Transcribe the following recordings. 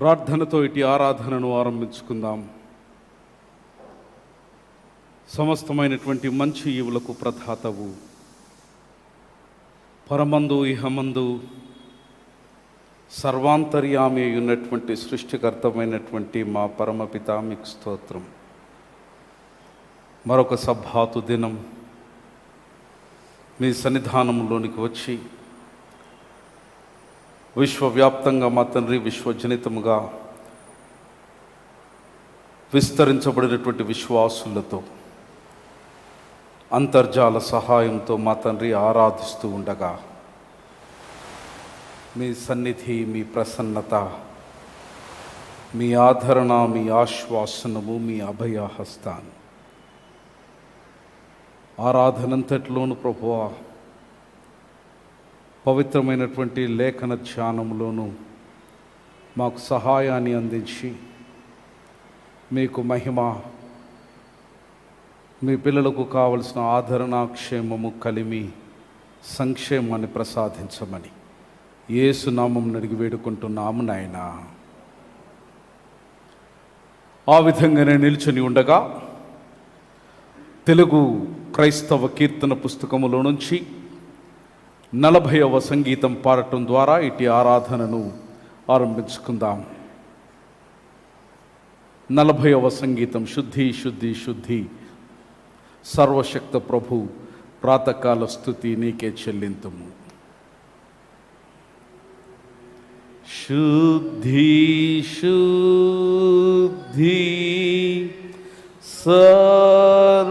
ప్రార్థనతో ఇటు ఆరాధనను ఆరంభించుకుందాం. సమస్తమైనటువంటి మంచి ఈవులకు ప్రదాతవు, పరమందు ఇహమందు సర్వాంతర్యామి ఉన్నటువంటి సృష్టికర్తమైనటువంటి మా పరమపిత మీకు స్తోత్రం. మరొక సబ్బాతు దినం మీ సన్నిధానంలోనికి వచ్చి విశ్వవ్యాప్తంగా మా తండ్రి విశ్వజనితముగా విస్తరించబడినటువంటి విశ్వాసులతో అంతర్జాల సహాయంతో మా తండ్రి ఆరాధిస్తూ ఉండగా మీ సన్నిధి, మీ ప్రసన్నత, మీ ఆదరణ, మీ ఆశ్వాసనము, మీ అభయహస్తాన్ని ఆరాధనంతటిలోను ప్రభువా పవిత్రమైనటువంటి లేఖన ధ్యానంలోనూ మాకు సహాయాన్ని అందించి మీకు మహిమ, మీ పిల్లలకు కావలసిన ఆదరణ, క్షేమము, కలిమి, సంక్షేమాన్ని ప్రసాదించమని యేసు నామం అడిగి వేడుకుంటున్నాము నాయనా. ఆ విధంగానే నిల్చుని ఉండగా తెలుగు క్రైస్తవ కీర్తన పుస్తకములో నుంచి 40వ సంగీతం పాడటం ద్వారా ఇటు ఆరాధనను ఆరంభించుకుందాం. 40వ సంగీతం. శుద్ధి శుద్ధి శుద్ధి, సర్వశక్త ప్రభు ప్రాతకాల స్తుతి నీకే చెల్లింతుము. శుద్ధి శుద్ధి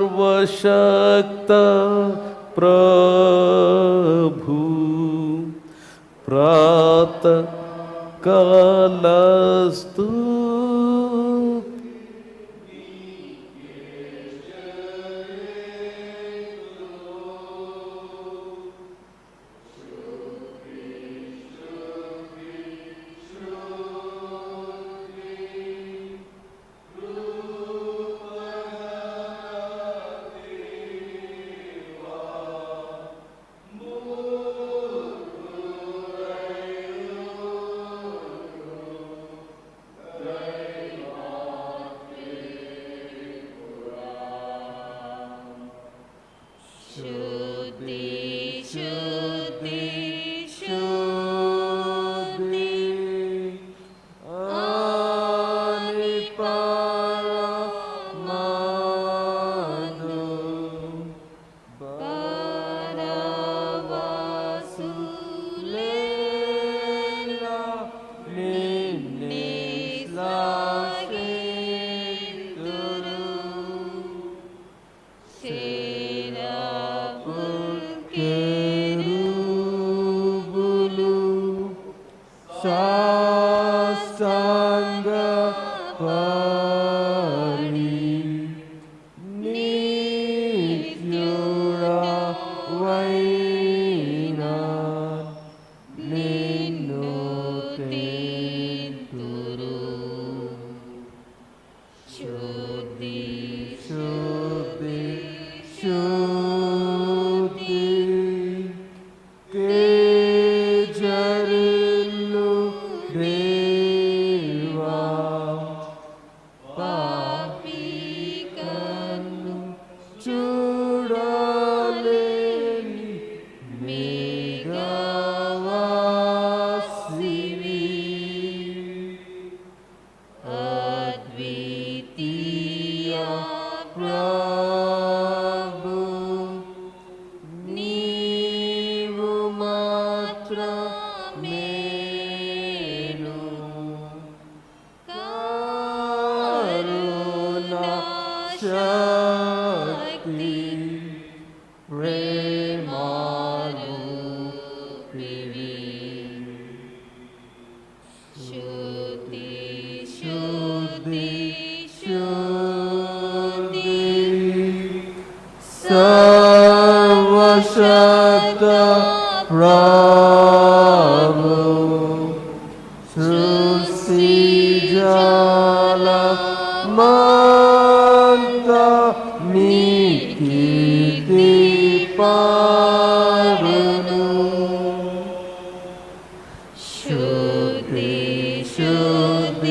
సర్వశక్త ప్రభు ప్రాతకాలస్తు సర్వశక్త ప్రభు సృష్టి జాలమంత నీ కీర్తి పాడును. శుద్ధి శుద్ధి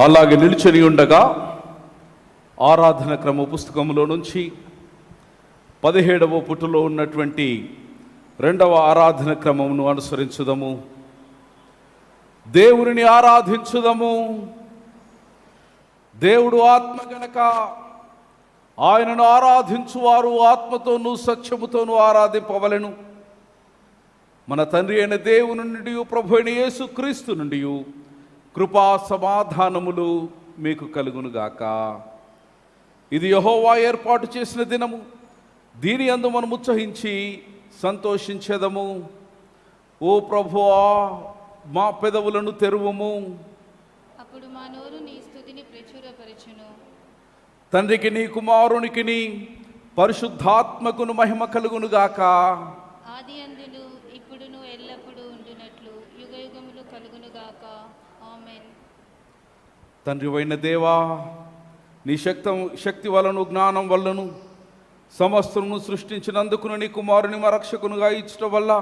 అలాగే నిలుచొని ఉండగా ఆరాధన క్రమ పుస్తకంలో నుంచి 17వ పుటలో ఉన్నటువంటి 2వ ఆరాధన క్రమమును అనుసరించుదము. దేవుని ఆరాధించుదము. దేవుడు ఆత్మ గనక ఆయనను ఆరాధించువారు ఆత్మతోనూ సత్యముతోనూ ఆరాధింపవలెను. మన తండ్రి అయిన దేవుని నుండి ప్రభు అయిన యేసు క్రీస్తు నుండి కృపా సమాధానములు మీకు కలుగునుగాక. ఇది యెహోవా ఏర్పాటు చేసిన దినము, దీని యందు మనం ఉత్సహించి సంతోషించెదము. ఓ ప్రభువా, మా పెదవులను తెరువుము. అప్పుడు మా నోరు నీ స్తుతిని ప్రచురపరచును. తండ్రికి నీ కుమారునికి నీ పరిశుద్ధాత్మకును మహిమ కలుగునుగాక. ఆది అందును ఇప్పుడును ఎల్లప్పుడూ ఉండునట్లు యుగయుగములు కలుగునుగాక. ఆమేన్. తండ్రి అయిన దేవా, నీ శక్తి వలను జ్ఞానం వల్లను సమస్తమును సృష్టించినందుకును నీ కుమారుని మా రక్షకునుగా ఇచ్చటం వల్ల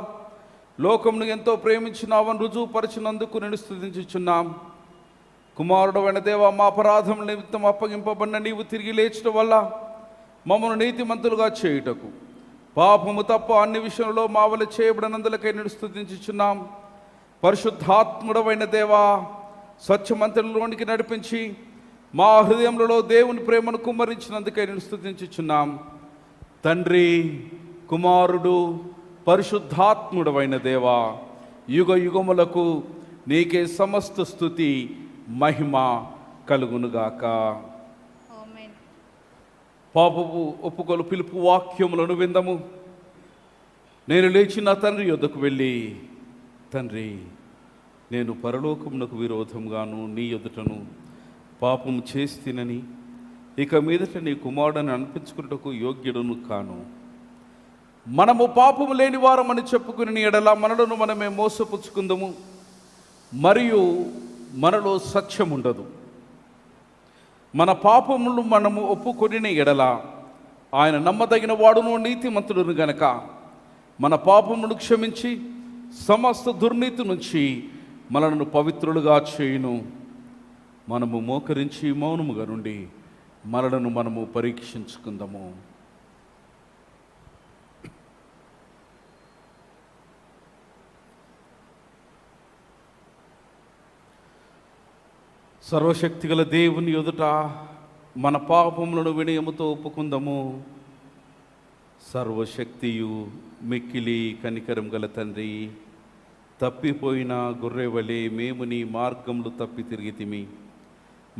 లోకమును ఎంతో ప్రేమించినావని రుజువుపరిచినందుకు నేను స్తుతించుచున్నాం. కుమారుడు అయిన దేవా, మా అపరాధం నిమిత్తం అప్పగింపబడిన నీవు తిరిగి లేచడం వల్ల మమ్మల్ని నీతిమంతులుగా చేయుటకు పాపము తప్ప అన్ని విషయంలో మా వల్ల చేయబడినందులకై నేను స్తుతించుచున్నాం. పరిశుద్ధాత్ముడవైన దేవా, స్వచ్ఛమంతులలోనికి నడిపించి మా హృదయంలో దేవుని ప్రేమను కుమ్మరించినందుకై నేను స్తుతించుచున్నాం. తండ్రి, కుమారుడు, పరిశుద్ధాత్ముడవైన దేవా, యుగ యుగములకు నీకే సమస్త స్తుతి మహిమ కలుగునుగాక. ఆమేన్. పాపపు ఒప్పుకొలు పిలుపు వాక్యములను విందము. నేను లేచి నా తండ్రి యొద్దకు వెళ్ళి, తండ్రి, నేను పరలోకమునకు విరోధంగాను నీ ఎదుటను పాపము చేస్తినని ఇక మీదట నీ కుమారుడని అనిపించుకున్నటకు యోగ్యుడును కాను. మనము పాపము లేని వారమని చెప్పుకుని నీ ఎడల మనలను మనమే మోసపుచ్చుకుందము, మరియు మనలో సత్యం ఉండదు. మన పాపములను మనము ఒప్పుకొనిన ఎడల ఆయన నమ్మదగిన వాడును నీతిమంతుడును గనక మన పాపములను క్షమించి సమస్త దుర్నీతి నుంచి మనలను పవిత్రులుగా చేయును. మనము మోకరించి మౌనముగా నుండి మనలను మనము పరీక్షించుకుందాము. సర్వశక్తిగల దేవుని ఎదుట మన పాపములను వినయముతో ఒప్పుకుందాము. సర్వశక్తియు మిక్కిలి కనికరం గల తండ్రి, తప్పిపోయిన గొర్రెవలే మేము నీ మార్గములు తప్పి తిరిగితిమి.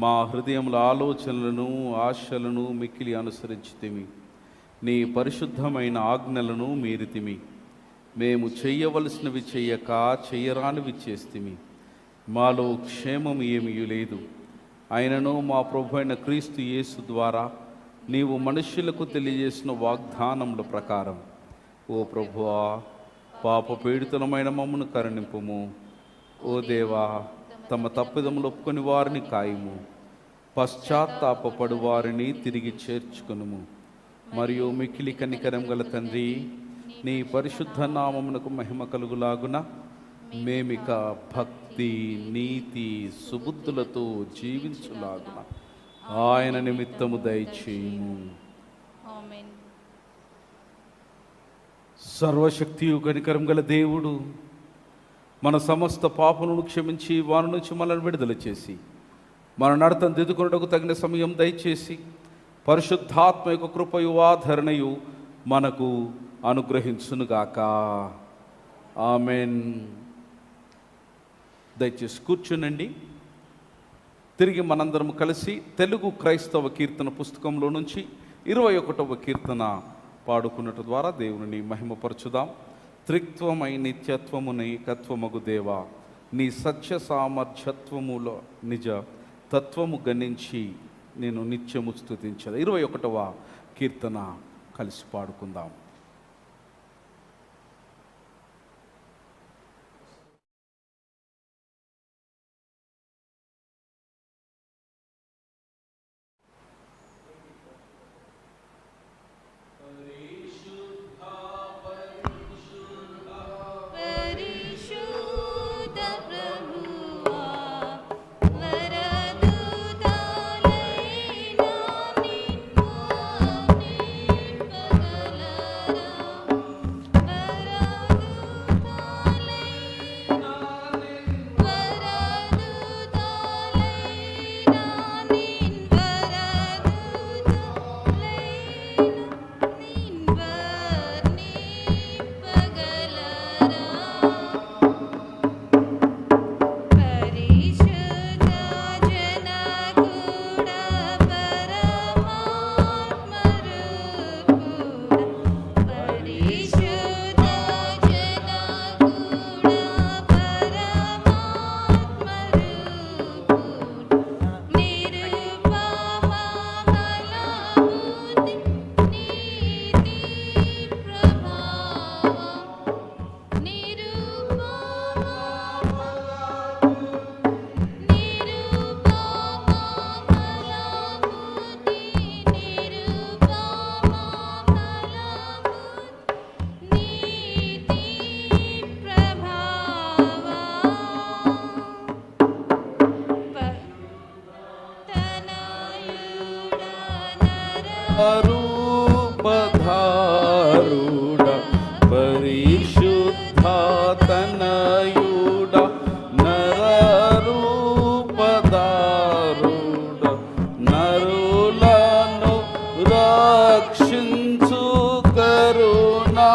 మా హృదయముల ఆలోచనలను ఆశలను మిక్కిలి అనుసరించితిమి. నీ పరిశుద్ధమైన ఆజ్ఞలను మీరితిమి. మేము చెయ్యవలసినవి చెయ్యక చెయ్యరానివి చేస్తిమి. మాలో క్షేమం ఏమీ లేదు. అయినను మా ప్రభు అయిన క్రీస్తు యేసు ద్వారా నీవు మనుష్యులకు తెలియజేసిన వాగ్దానముల ప్రకారం ఓ ప్రభువా, పాప పీడితులమైన మమ్మను కరుణింపుము. ఓ దేవా, తమ తప్పిదములు ఒప్పుకొని వారిని కాయము. పశ్చాత్తాపపడు వారిని తిరిగి చేర్చుకొనుము. మరియు మిక్కిలి కనికరం గల తండ్రి, నీ పరిశుద్ధ నామమునకు మహిమ కలుగులాగున మేమిక భక్తి, నీతి, సుబుద్ధులతో జీవించులాగున ఆయన నిమిత్తము దయచేయుము. ఆమేన్. సర్వశక్తియు కనికరం గల దేవుడు మన సమస్త పాపములను క్షమించి వారి నుంచి మనల్ని విడుదల చేసి మన నడతను దిద్దుకొనుటకు తగిన సమయం దయచేసి పరిశుద్ధాత్మ యొక్క కృపయు ఆదరణయు మనకు అనుగ్రహించునుగాక. ఆమెన్. దయచేసి కూర్చునండి. తిరిగి మనందరం కలిసి తెలుగు క్రైస్తవ కీర్తన పుస్తకంలో నుంచి 21వ కీర్తన పాడుకున్నట్టు ద్వారా దేవుని మహిమపరచుదాం. త్రిత్వమై నిత్యత్వముని కత్వమగు దేవా, నీ సత్య సామర్థ్యత్వములో నిజ తత్వము గణించి నేను నిత్యము స్తుతించదు. 21వ కీర్తన కలిసి పాడుకుందాం. పరిశుద్ధ ప్రభువా, వరదుని పరిశుద్ధ తనయుడ నరరూపధారుడ నరులను రక్షించు కరుణా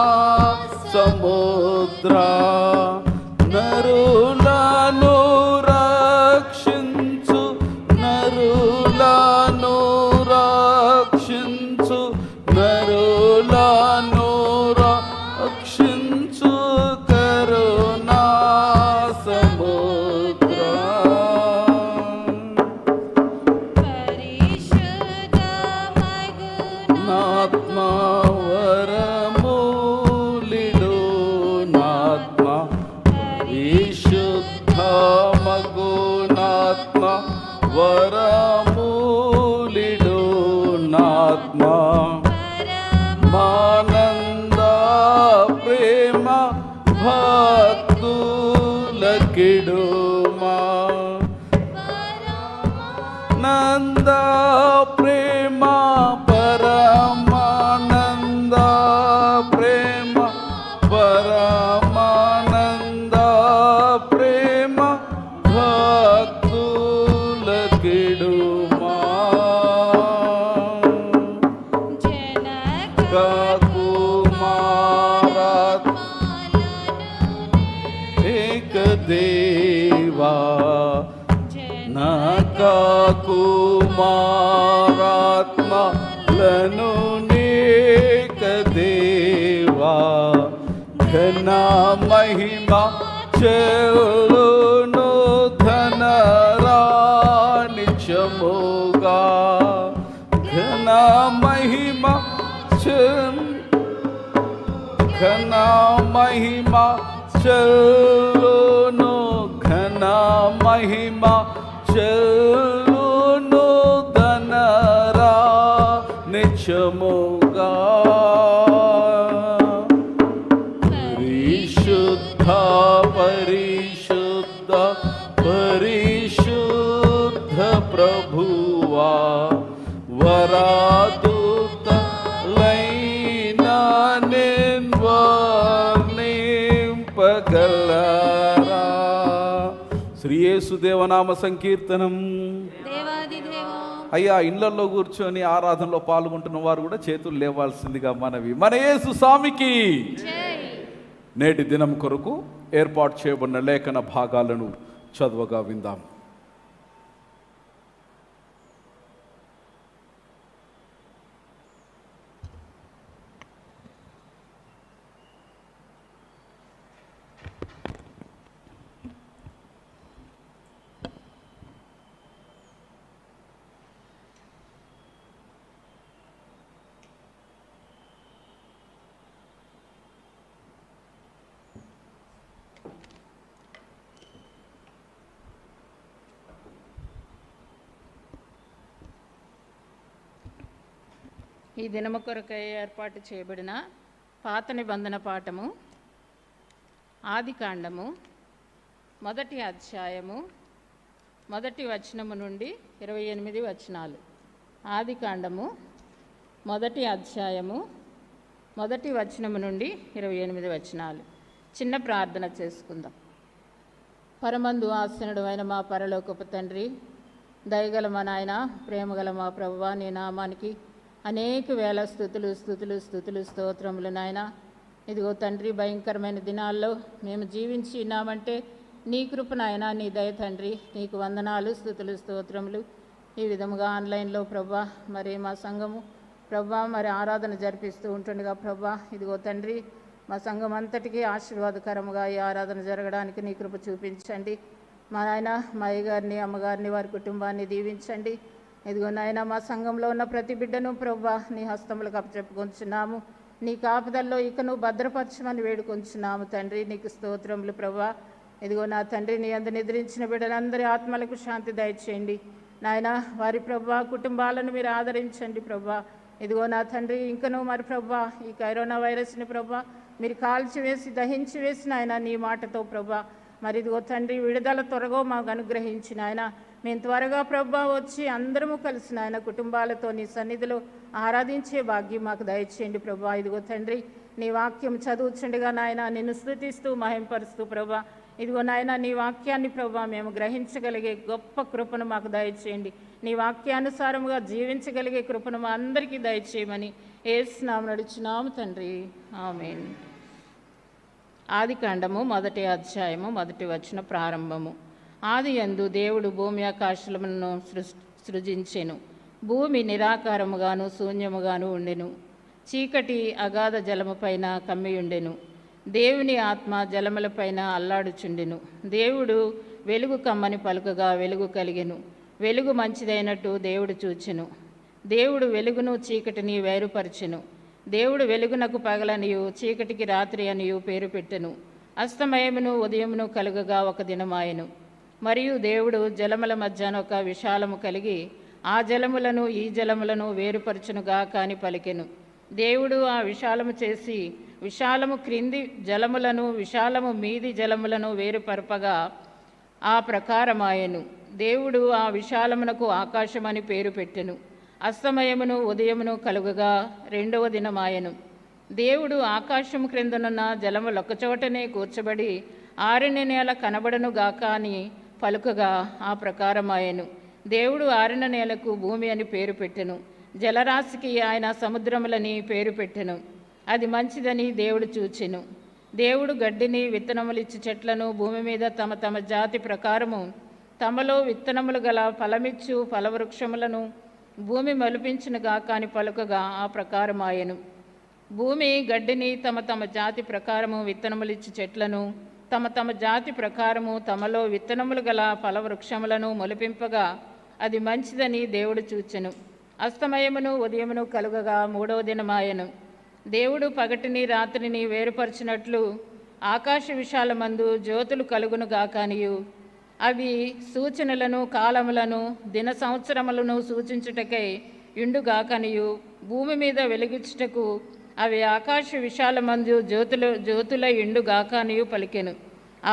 సముద్ర నరులను రక్షించు నరులను రక్షించు నరులను రక్షించు కరుణా సముద్ర నాత్మ వరమూలిడు నాత్మ విశుద్ధ మగునాత్మ వరమూలిడు నాత్మ మానంద ప్రేమ భక్తులకిడుమా నంద ప్రేమ పరమానంద ప్రేమ పరమానంద ప్రేమ భక్తులకిడుమా కుమారాత్ ఏక దేవా నక కుమారాత్మలను నేక దేవా ఘన మహిమ చెల్లును ధనరానిచముగా ఘన మహిమ ఘన మహిమ చెల్లును ఘన మహిమ చెల్లును ధనరా నిచముగా పరిశుద్ధ పరిశుద్ధ పరిశుద్ధ ప్రభువా వరాదూత లైనా నింపగలరా. శ్రీ యేసు దేవనామ సంకీర్తనం. అయ్యా, ఇళ్లలో కూర్చొని ఆరాధనలో పాల్గొంటున్న వారు కూడా చేతులు లేవాల్సిందిగా మనవి. మన యేసు స్వామికి నేటి దినం కొరకు ఏర్పాటు చేయబడిన లేఖన భాగాలను చదువుగా విందాం. ఈ దినము కొరకై ఏర్పాటు చేయబడిన పాత నిబంధన పాఠము ఆదికాండము 1వ అధ్యాయము 1వ వచనము నుండి 28 వచనాలు. ఆదికాండము 1వ అధ్యాయము 1వ వచనము నుండి 28 వచనాలు. చిన్న ప్రార్థన చేసుకుందాం. పరమందు ఆసనుడు అయిన మా పరలోకపు తండ్రి, దయగల మా నాయన, ప్రేమగల మా ప్రభువా, నీ నామానికి అనేక వేల స్తుతులు స్తుతులు స్తుతులు స్తోత్రములు నాయన. ఇదిగో తండ్రి, భయంకరమైన దినాల్లో మేము జీవించి ఉన్నామంటే నీ కృప నాయన, నీ దయ తండ్రి. నీకు వందనాలు, స్తుతులు స్తోత్రములు. ఈ విధముగా ఆన్లైన్లో ప్రభా మరి మా సంఘము ప్రభా మరి ఆరాధన జరిపిస్తూ ఉంటుండగా ప్రభా ఇదిగో తండ్రి, మా సంఘం అంతటికీ ఆశీర్వాదకరముగా ఈ ఆరాధన జరగడానికి నీ కృప చూపించండి. మా నాయన, మా అయ్యగారిని, అమ్మగారిని, వారి కుటుంబాన్ని దీవించండి. ఇదిగో నాయన, మా సంఘంలో ఉన్న ప్రతి బిడ్డను ప్రభా నీ హస్తములకు అప్పచెప్పుకొంచున్నాము. నీ కాపుదల్లో ఇక నువ్వు భద్రపరచమని వేడుకొంచున్నాము తండ్రి. నీకు స్తోత్రములు ప్రభా. ఇదిగో నా తండ్రి, నీ అందు నిద్రించిన బిడ్డలందరి ఆత్మలకు శాంతి దయచేయండి నాయన. వారి ప్రభా కుటుంబాలను మీరు ఆదరించండి ప్రభా. ఇదిగో నా తండ్రి, ఇంకనూ మరి ప్రభా ఈ కరోనా వైరస్ని ప్రభా మీరు కాల్చివేసి దహించి వేసిన ఆయన నీ మాటతో ప్రభా మరి ఇదిగో తండ్రి, విడుదల త్వరగా మాకు అనుగ్రహించిన ఆయన మేము త్వరగా ప్రభా వచ్చి అందరము కలిసి నాయన కుటుంబాలతో నీ సన్నిధిలో ఆరాధించే భాగ్యం మాకు దయచేయండి ప్రభా. ఇదిగో తండ్రి, నీ వాక్యం చదువుచుండగా నాయన నిన్ను స్తుతిస్తూ మహింపరుస్తూ ప్రభా, ఇదిగో నాయన నీ వాక్యాన్ని ప్రభా మేము గ్రహించగలిగే గొప్ప కృపను మాకు దయచేయండి. నీ వాక్యానుసారముగా జీవించగలిగే కృపను మా అందరికీ దయచేయమని యేసు నామమున నడుచున్నాము తండ్రి, ఆమేన్. ఆదికాండము 1వ అధ్యాయము 1వ వచనం ప్రారంభము. ఆదియందు దేవుడు భూమి ఆకాశములను సృజించెను. భూమి నిరాకారముగాను శూన్యముగాను ఉండెను. చీకటి అగాధ జలముపైన కమ్మియుండెను. దేవుని ఆత్మ జలములపైన అల్లాడుచుండెను. దేవుడు వెలుగు కమ్మని పలుకగా వెలుగు కలిగెను. వెలుగు మంచిదైనట్టు దేవుడు చూచెను. దేవుడు వెలుగును చీకటిని వేరుపరచెను. దేవుడు వెలుగునకు పగలనియు చీకటికి రాత్రి అనియు పేరు పెట్టెను. అస్తమయమును ఉదయమును కలుగగా ఒక దినమాయెను. మరియు దేవుడు జలముల మధ్యన ఒక విశాలము కలిగి ఆ జలములను ఈ జలములను వేరుపరచునుగా కాని పలికెను. దేవుడు ఆ విశాలము చేసి విశాలము క్రింది జలములను విశాలము మీది జలములను వేరుపరపగా ఆ ప్రకారమాయెను. దేవుడు ఆ విశాలమునకు ఆకాశమని పేరు పెట్టెను. అస్తమయమును ఉదయమును కలుగగా 2వ దినమాయెను. దేవుడు ఆకాశము క్రిందనున్న జలములొక్కచోటనే కూర్చబడి ఆరిన నేల కనబడను గాక అని పలుకగా ఆ ప్రకారమాయెను. దేవుడు ఆరిన నేలకు భూమి అని పేరు పెట్టెను. జలరాశికి ఆయన సముద్రములని పేరు పెట్టెను. అది మంచిదని దేవుడు చూచెను. దేవుడు గడ్డిని విత్తనములిచ్చి చెట్లను భూమి మీద తమ తమ జాతి ప్రకారము తమలో విత్తనములు గల ఫలమిచ్చు ఫలవృక్షములను భూమి మలుపించును గాక అని పలుకగా ఆ ప్రకారమాయెను. భూమి గడ్డిని తమ తమ జాతి ప్రకారము విత్తనములిచ్చి చెట్లను తమ తమ జాతి ప్రకారము తమలో విత్తనములు గల ఫలవృక్షములను మొలిపింపగా అది మంచిదని దేవుడు చూచెను. అస్తమయమును ఉదయమును కలుగగా 3వ దినమాయెను. దేవుడు పగటిని రాత్రిని వేరుపరిచినట్లు ఆకాశ విశాలమందు జ్యోతులు కలుగును గాకనియు అవి సూచనలను కాలములను దిన సంవత్సరములను సూచించుటకై ఇండుగాకనియు భూమి మీద వెలిగించుటకు అవి ఆకాశ విశాలమందు జ్యోతుల ఇండుగాకనియు పలికెను.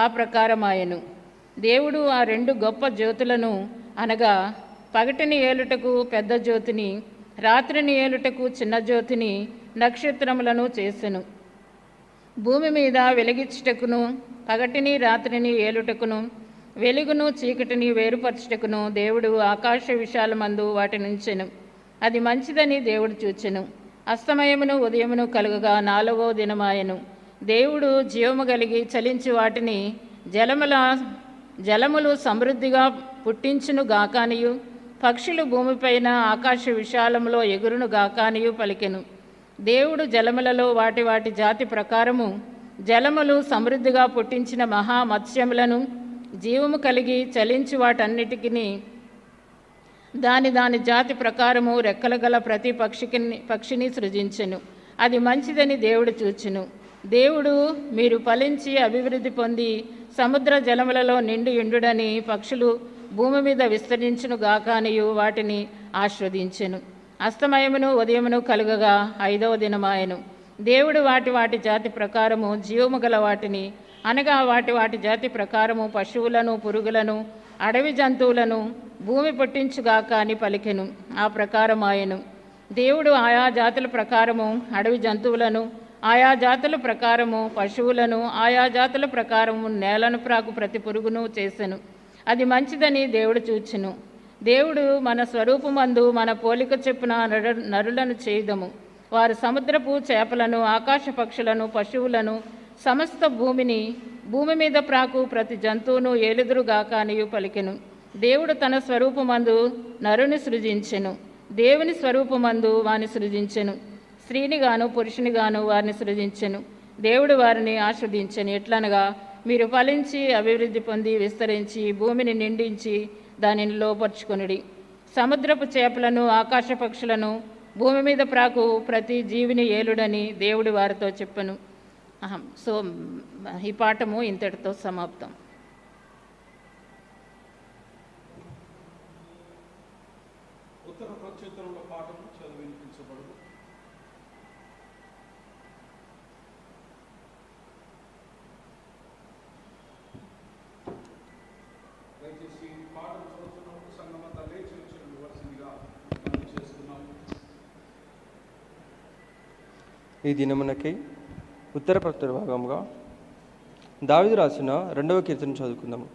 ఆ ప్రకారమాయెను. దేవుడు ఆ 2 గొప్ప జ్యోతులను అనగా పగటిని ఏలుటకు పెద్ద జ్యోతిని రాత్రిని ఏలుటకు చిన్న జ్యోతిని నక్షత్రములను చేసెను. భూమి మీద వెలిగించుటకును పగటిని రాత్రిని ఏలుటకును వెలుగును చీకటిని వేరుపరచుటకును దేవుడు ఆకాశ విశాలమందు వాటినుంచెను. అది మంచిదని దేవుడు చూచెను. అస్తమయమును ఉదయమును కలుగగా 4వ దినమాయెను. దేవుడు జీవము కలిగి చలించి వాటిని జలములు సమృద్ధిగా పుట్టించును గాకానియు పక్షులు భూమిపైన ఆకాశ విశాలములో ఎగురును గాకానియు పలికెను. దేవుడు జలములలో వాటి వాటి జాతి ప్రకారము జలములు సమృద్ధిగా పుట్టించిన మహామత్స్యములను జీవము కలిగి చలించి వాటన్నిటికిని దాని దాని జాతి ప్రకారము రెక్కలు గల ప్రతి పక్షిని సృజించెను. అది మంచిదని దేవుడు చూచెను. దేవుడు మీరు ఫలించి అభివృద్ధి పొంది సముద్ర జలములలో నిండి ఇండుడని పక్షులు భూమి మీద విస్తరించును గాకానియు వాటిని ఆస్వాదించెను. అస్తమయమును ఉదయమును కలుగగా 5వ దినమాయెను. దేవుడు వాటి వాటి జాతి ప్రకారము జీవము గల వాటిని అనగా వాటి వాటి జాతి ప్రకారము పశువులను పురుగులను అడవి జంతువులను భూమి పుట్టించుగాక అని పలికెను. ఆ ప్రకారమాయెను. దేవుడు ఆయా జాతుల ప్రకారము అడవి జంతువులను ఆయా జాతుల ప్రకారము పశువులను ఆయా జాతుల ప్రకారము నేలను ప్రాకు ప్రతి పురుగును చేసెను. అది మంచిదని దేవుడు చూచెను. దేవుడు మన స్వరూపమందు మన పోలిక చెప్పున నరులను చేయుదము. వారు సముద్రపు చేపలను ఆకాశ పక్షులను పశువులను సమస్త భూమి మీద ప్రాకు ప్రతి జంతువును ఏలుదురుగాక అనియు పలికెను. దేవుడు తన స్వరూపమందు నరుని సృజించెను. దేవుని స్వరూపమందు వాని సృజించెను. స్త్రీనిగాను పురుషునిగాను వారిని సృజించెను. దేవుడు వారిని ఆస్వాదించెను. ఎట్లనగా మీరు ఫలించి అభివృద్ధి పొంది విస్తరించి భూమిని నిండించి దానిని లోపరుచుకొనుడి. సముద్రపు చేపలను ఆకాశ పక్షులను భూమి మీద ప్రాకు ప్రతి జీవిని ఏలుడని దేవుడు వారితో చెప్పను. సో ఈ పాఠము ఇంతటితో సమాప్తం. ఉత్తర ప్రత్యుత్తరంలో పాఠము చదివించబడు. దయచేసి పాఠం చదువుతున్నాం. ఈ దినమునకై ఉత్తర ప్రత్యుత్తర భాగముగా దావీదు రాసిన 2వ కీర్తన చదువుకుందాము.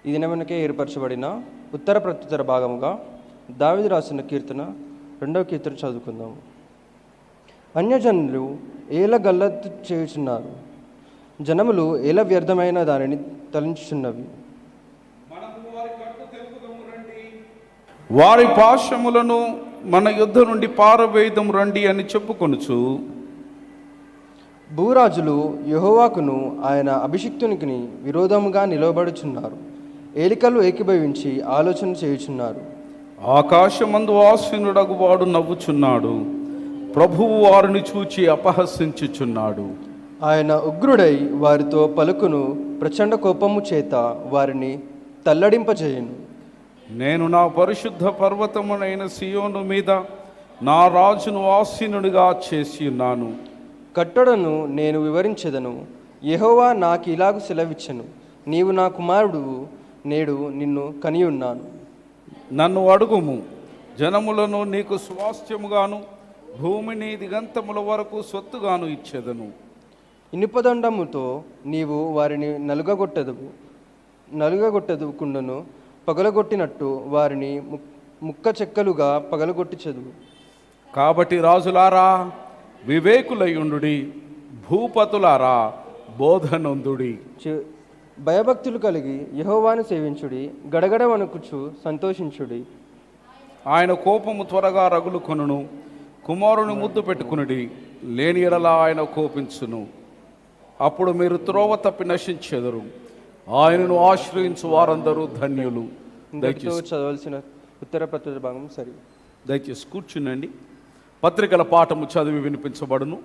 ఈ దినమునకే ఏర్పరచబడిన ఉత్తర ప్రత్యుత్తర భాగముగా దావీదు రాసిన కీర్తన 2వ కీర్తన చదువుకుందాము. అన్యజనులు ఏల గల్లత్తు చేయుచున్నారు, జనములు ఏల వ్యర్థమైన దానిని తలంచుచున్నవి. వారి పాశములను మన యుద్ధ నుండి పారవేయదం రండి అని చెప్పుకొనుచు భూరాజులు యెహోవాకును ఆయన అభిషిక్తునికి విరోధముగా నిలవబడుచున్నారు. ఏలికలు ఏకీభవించి ఆలోచన చేయుచున్నారు. ఆకాశమందు ఆసీనుడగు వాడు నవ్వుచున్నాడు, ప్రభువు వారిని చూచి అపహసించుచున్నాడు. ఆయన ఉగ్రుడై వారితో పలుకును, ప్రచండ కోపము చేత వారిని తల్లడింపచేయును. నేను నా పరిశుద్ధ పర్వతమునైన సియోను మీద నా రాజును ఆసీనుడిగా చేసి ఉన్నాను. కట్టడను నేను వివరించెదను. యెహోవా నాకు ఇలాగు సెలవిచ్చెను, నీవు నా కుమారుడు, నేడు నిన్ను కనియున్నాను. నన్ను అడుగుము, జనములను నీకు స్వాస్థ్యముగాను భూమిని దిగంతముల వరకు స్వత్తుగాను ఇచ్చేదను. ఇనుపదండముతో నీవు వారిని నలుగగొట్టదుకుండను, పగలగొట్టినట్టు వారిని ముక్క చెక్కలుగా పగలగొట్టి చదువు. కాబట్టి రాజులారా వివేకులయుండుడి, భూపతులారా బోధనొందుడి. భయభక్తులు కలిగి యెహోవాను సేవించుడి, గడగడ వణుకుచు సంతోషించుడి. ఆయన కోపము త్వరగా రగులుకొనును, కుమారుని ముద్దు పెట్టుకునుడి, లేని ఎడలా ఆయన కోపించును. అప్పుడు మీరు త్రోవ తప్పి నశించెదరు, ఆయనను ఆశ్రయించు వారందరూ ధన్యులు. ఇంతటితో చదవాల్సిన ఉత్తర ప్రత్యుత్తర భాగం సరి. దయచేసి కూర్చునండి. పత్రికల పాఠము చదివి వినిపించబడును.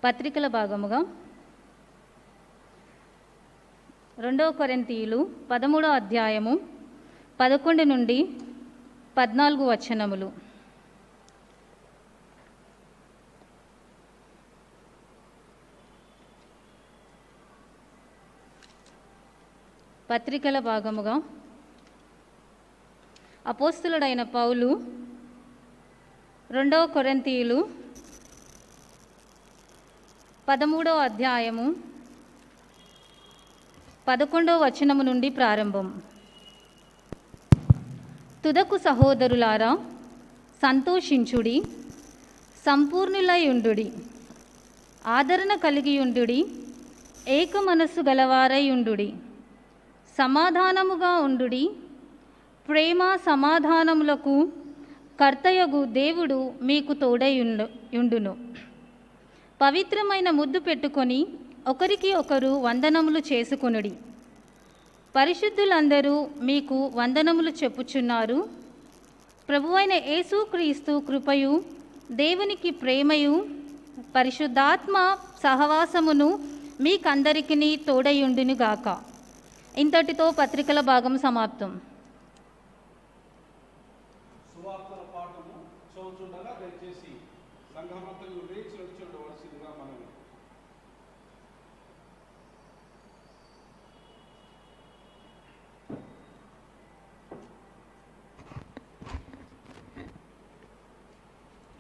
పత్రికల భాగముగా 2 కొరింథీయులు 13వ అధ్యాయము 11 నుండి 14 వచనములు. పత్రికల భాగముగా అపోస్తులుడైన పౌలు 2 కొరింథీయులు 13వ అధ్యాయము 11వ వచనము నుండి ప్రారంభం. తుదకు సహోదరులారా, సంతోషించుడి, సంపూర్ణులైయుండుడి, ఆదరణ కలిగియుండుడి, ఏక మనస్సు గలవారైయుండుడి, సమాధానముగా ఉండుడి. ప్రేమ సమాధానములకు కర్తయగు దేవుడు మీకు తోడైయుండును. పవిత్రమైన ముద్దు పెట్టుకొని ఒకరికి ఒకరు వందనములు చేసుకొనుడి. పరిశుద్ధులందరూ మీకు వందనములు చెప్పుచున్నారు. ప్రభువైన యేసుక్రీస్తు కృపయు, దేవునికి ప్రేమయు, పరిశుద్ధాత్మ సహవాసమును మీకందరికీ తోడయుండునుగాక. ఇంతటితో పత్రికల భాగం సమాప్తం.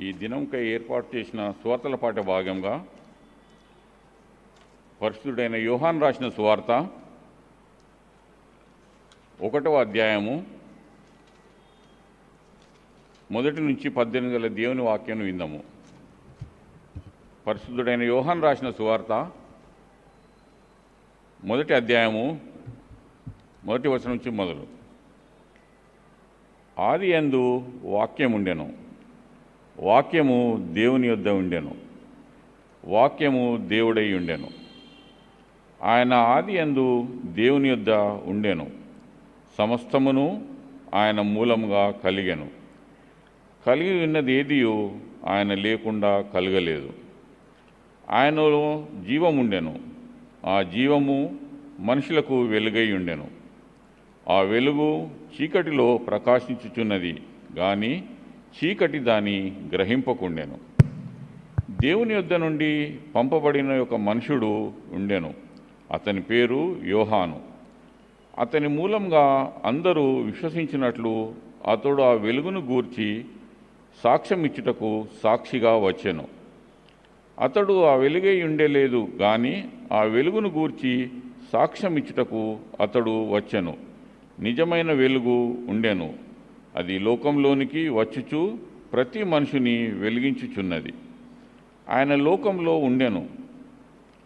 ఈ దినంకై ఏర్పాటు చేసిన సువార్తల పాఠ భాగంగా పరిశుద్ధుడైన యోహాను రాసిన సువార్త 1వ అధ్యాయము 1 నుంచి 18 గల దేవుని వాక్యాన్ని విందాము. పరిశుద్ధుడైన యోహాను రాసిన సువార్త 1వ అధ్యాయము 1వ వచనం నుంచి మొదలు. ఆది యందు వాక్యం ఉండెను, వాక్యము దేవుని యొద్ద ఉండెను, వాక్యము దేవుడై ఉండెను. ఆయన ఆది యందు దేవుని యొద్ద ఉండెను. సమస్తమును ఆయన మూలముగా కలిగెను. కలిగి ఉన్నది ఏదియు ఆయన లేకుండా కలగలేదు. ఆయనలో జీవం ఉండెను. ఆ జీవము మనుషులకు వెలుగై ఉండెను. ఆ వెలుగు చీకటిలో ప్రకాశించుచున్నది, కానీ చీకటి దాన్ని గ్రహింపకుండెను. దేవుని యొద్ద నుండి పంపబడిన ఒక మనుషుడు ఉండెను. అతని పేరు యోహాను. అతని మూలంగా అందరూ విశ్వసించినట్లు అతడు ఆ వెలుగును గూర్చి సాక్ష్యం ఇచ్చుటకు సాక్షిగా వచ్చెను. అతడు ఆ వెలుగై ఉండలేదు గాని ఆ వెలుగును గూర్చి సాక్ష్యం ఇచ్చుటకు అతడు వచ్చెను. నిజమైన వెలుగు ఉండెను. అది లోకంలోనికి వచ్చుచు ప్రతి మనుషుని వెలిగించుచున్నది. ఆయన లోకంలో ఉండెను.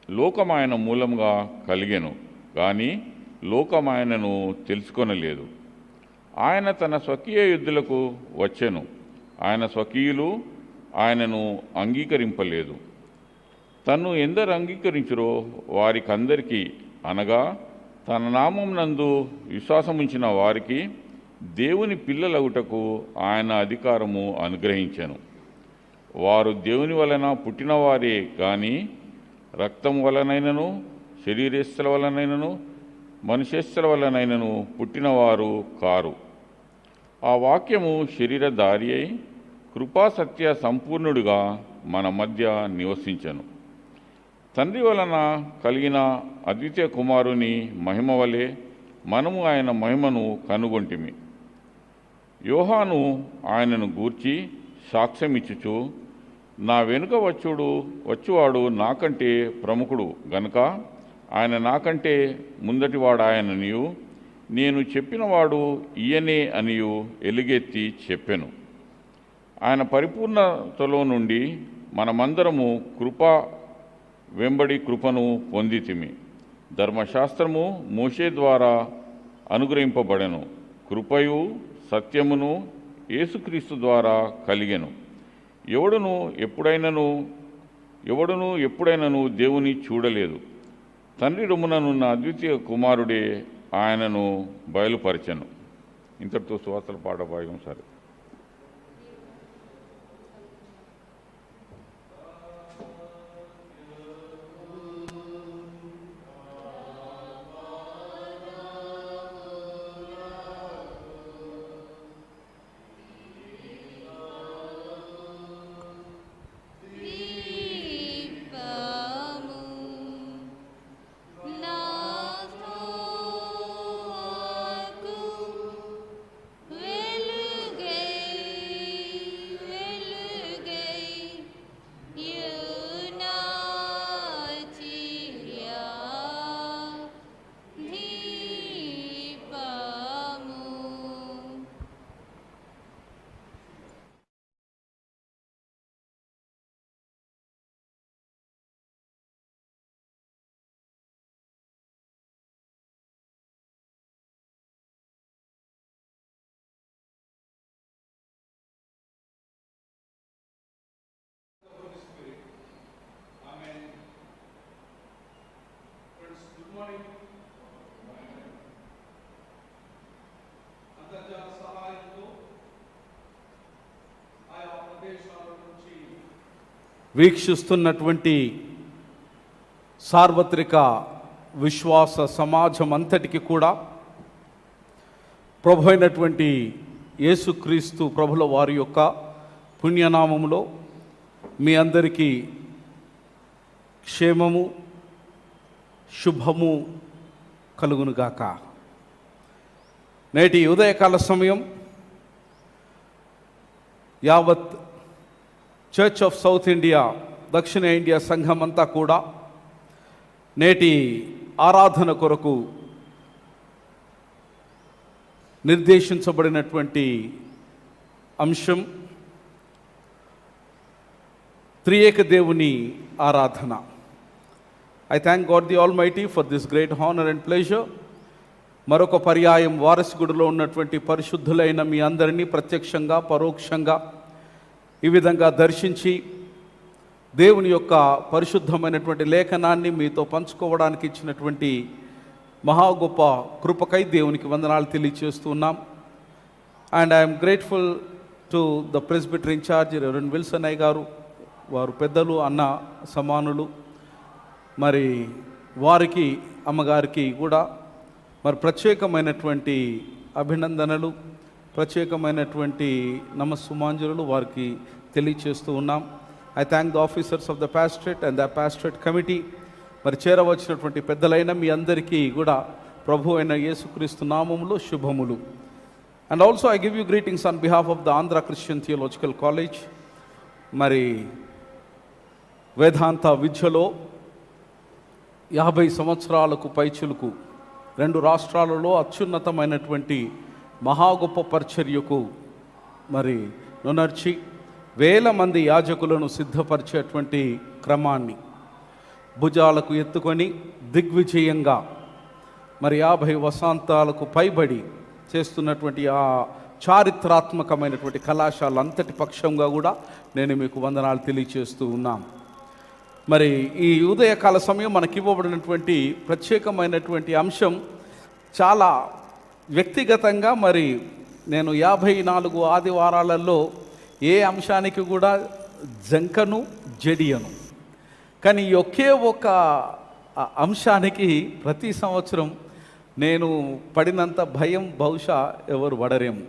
లోకం ఆయన మూలంగా కలిగెను కానీ లోకం ఆయనను తెలుసుకొనలేదు. ఆయన తన స్వకీయ యుద్ధులకు వచ్చెను. ఆయన స్వకీయులు ఆయనను అంగీకరింపలేదు. తన్ను ఎందరు అంగీకరించురో వారికందరికీ, అనగా తన నామం నందు విశ్వాసముంచిన వారికి దేవుని పిల్లలగుటకు ఆయన అధికారము అనుగ్రహించెను. వారు దేవుని వలన పుట్టినవారే కానీ రక్తం వలనైనను శరీరస్తుల వలనైనను మనుష్యస్తుల వలనైనను పుట్టినవారు కారు. ఆ వాక్యము శరీరధారి అయి కృపాసత్య సంపూర్ణుడుగా మన మధ్య నివసించెను. తండ్రి వలన కలిగిన అద్వితీయ కుమారుని మహిమ వలె మనము ఆయన మహిమను కనుగొంటిమి. యోహాను ఆయనను గూర్చి సాక్ష్యమిచ్చుచు, నా వెనుక వచ్చువాడు నాకంటే ప్రముఖుడు గనుక ఆయన నాకంటే ముందటివాడాయననియు, నేను చెప్పినవాడు ఈయనే అనియు ఎలుగెత్తి చెప్పెను. ఆయన పరిపూర్ణతలో నుండి మనమందరము కృప వెంబడి కృపను పొందితిమి. ధర్మశాస్త్రము మోషే ద్వారా అనుగ్రహింపబడెను. కృపయు సత్యమును యేసుక్రీస్తు ద్వారా కలిగెను. ఎవడును ఎప్పుడైనను దేవుని చూడలేదు. తండ్రి రొమ్ముననున్న అద్వితీయ కుమారుడే ఆయనను బయలుపరచెను. ఇంతటితో సువార్తల పాఠభాగం సరే. వీక్షిస్తున్నటువంటి సార్వత్రిక విశ్వాస సమాజం అంతటికి కూడా ప్రభు అయినటువంటి యేసుక్రీస్తు ప్రభుల వారి యొక్క పుణ్యనామములో మీ అందరికీ క్షేమము శుభము కలుగునుగాక. నేటి ఉదయకాల సమయం యావత్ చర్చ్ ఆఫ్ సౌత్ ఇండియా దక్షిణ ఇండియా సంఘం అంతా కూడా నేటి ఆరాధన కొరకు నిర్దేశించబడినటువంటి అంశం త్రియేక దేవుని ఆరాధన. I thank God the Almighty for this great honor and pleasure. మరొక పర్యాయం వారసుగుడిలో ఉన్నటువంటి పరిశుద్ధులైన మీ అందరినీ ప్రత్యక్షంగా పరోక్షంగా ఈ విధంగా దర్శించి దేవుని యొక్క పరిశుద్ధమైనటువంటి లేఖనాన్ని మీతో పంచుకోవడానికి ఇచ్చినటువంటి మహా గొప్ప కృపకై దేవునికి వందనాలు తెలియచేస్తున్నాం. And I'm grateful to the presbyter in charge reverend Wilson అయ్య గారు. వారు పెద్దలు, అన్న సమానులు. మరి వారికి అమ్మగారికి కూడా మరి ప్రత్యేకమైనటువంటి అభినందనలు, ప్రత్యేకమైనటువంటి నమస్సుమాంజలు వారికి తెలియచేస్తూ ఉన్నాం. I thank the officers of the pastorate and the pastorate committee మరి చేరవచ్చినటువంటి పెద్దలైన మీ అందరికీ కూడా ప్రభు అయిన యేసుక్రీస్తు నామములో శుభములు. And also I give you greetings on behalf of the Andhra Christian theological college. మరి వేదాంత విద్యలో 50 సంవత్సరాలకు పైచులకు 2 రాష్ట్రాలలో అత్యున్నతమైనటువంటి మహా గొప్ప పరిచర్యకు మరి నునర్చి వేల మంది యాజకులను సిద్ధపరిచేటువంటి క్రమాన్ని భుజాలకు ఎత్తుకొని దిగ్విజయంగా మరి 50 వసంతాలకు పైబడి చేస్తున్నటువంటి ఆ చారిత్రాత్మకమైనటువంటి కళాశాల అంతటి పక్షంగా కూడా నేను మీకు వందనాలు తెలియచేస్తూ ఉన్నాను. మరి ఈ ఉదయకాల సమయం మనకి ఇవ్వబడినటువంటి ప్రత్యేకమైనటువంటి అంశం చాలా వ్యక్తిగతంగా మరి నేను 54 ఆదివారాలలో ఏ అంశానికి కూడా జంకను జడియను, కానీ ఒకే ఒక అంశానికి ప్రతి సంవత్సరం నేను పడినంత భయం బహుశా ఎవరు పడరేము.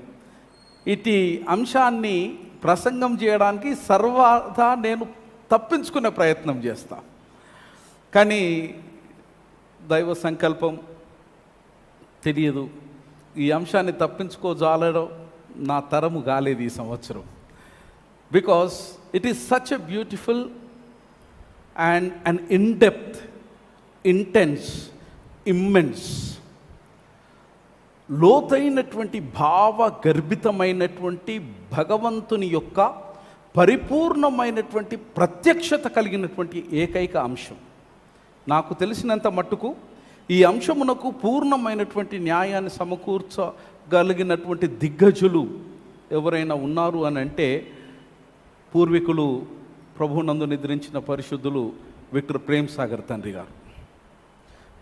ఇటు అంశాన్ని ప్రసంగం చేయడానికి సర్వదా నేను తప్పించుకునే ప్రయత్నం చేస్తా, కానీ దైవ సంకల్పం తెలియదు, ఈ అంశాన్ని తప్పించుకోజాలడం నా తరము కాలేదు ఈ సంవత్సరం. Because it is such a beautiful and an in depth, intense, immense, లోతైనటువంటి భావ గర్భితమైనటువంటి భగవంతుని యొక్క పరిపూర్ణమైనటువంటి ప్రత్యక్షత కలిగినటువంటి ఏకైక అంశం. నాకు తెలిసినంత మట్టుకు ఈ అంశమునకు పూర్ణమైనటువంటి న్యాయాన్ని సమకూర్చగలిగినటువంటి దిగ్గజులు ఎవరైనా ఉన్నారు అని అంటే పూర్వీకులు ప్రభునందు నిద్రించిన పరిశుద్ధులు విక్టర్ ప్రేమ్ సాగర్ తండ్రి గారు.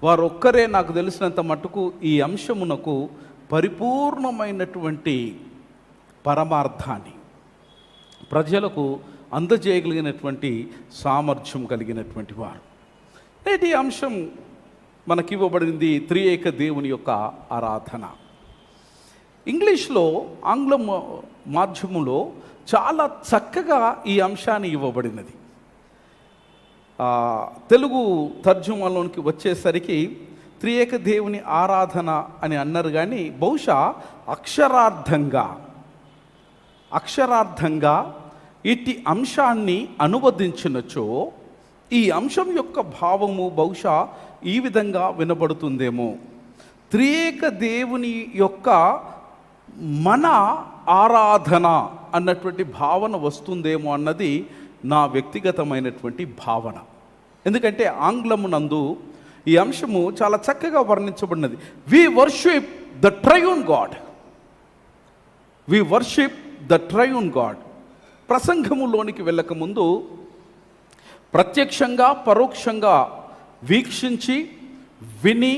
వారు ఒక్కరే నాకు తెలిసినంత మట్టుకు ఈ అంశమునకు పరిపూర్ణమైనటువంటి పరమార్థాన్ని ప్రజలకు అందజేయగలిగినటువంటి సామర్థ్యం కలిగినటువంటి వారు. నేటి అంశం మనకివ్వబడింది త్రియేక దేవుని యొక్క ఆరాధన. ఇంగ్లీష్లో, ఆంగ్ల మాధ్యమంలో చాలా చక్కగా ఈ అంశాన్ని ఇవ్వబడినది. తెలుగు తర్జుమాలోనికి వచ్చేసరికి త్రియేక దేవుని ఆరాధన అని అన్నారు, కానీ బహుశా అక్షరార్థంగా ఇట్టి అంశాన్ని అనువదించినచో ఈ అంశం యొక్క భావము బహుశా ఈ విధంగా వినబడుతుందేమో: త్రియేక దేవుని యొక్క మన ఆరాధన అన్నటువంటి భావన వస్తుందేమో అన్నది నా వ్యక్తిగతమైనటువంటి భావన. ఎందుకంటే ఆంగ్లమునందు ఈ అంశము చాలా చక్కగా వర్ణించబడినది. We worship the triune God, we worship the triune God. ప్రసంగములోనికి వెళ్ళకముందు ప్రత్యక్షంగా వీక్షించి విని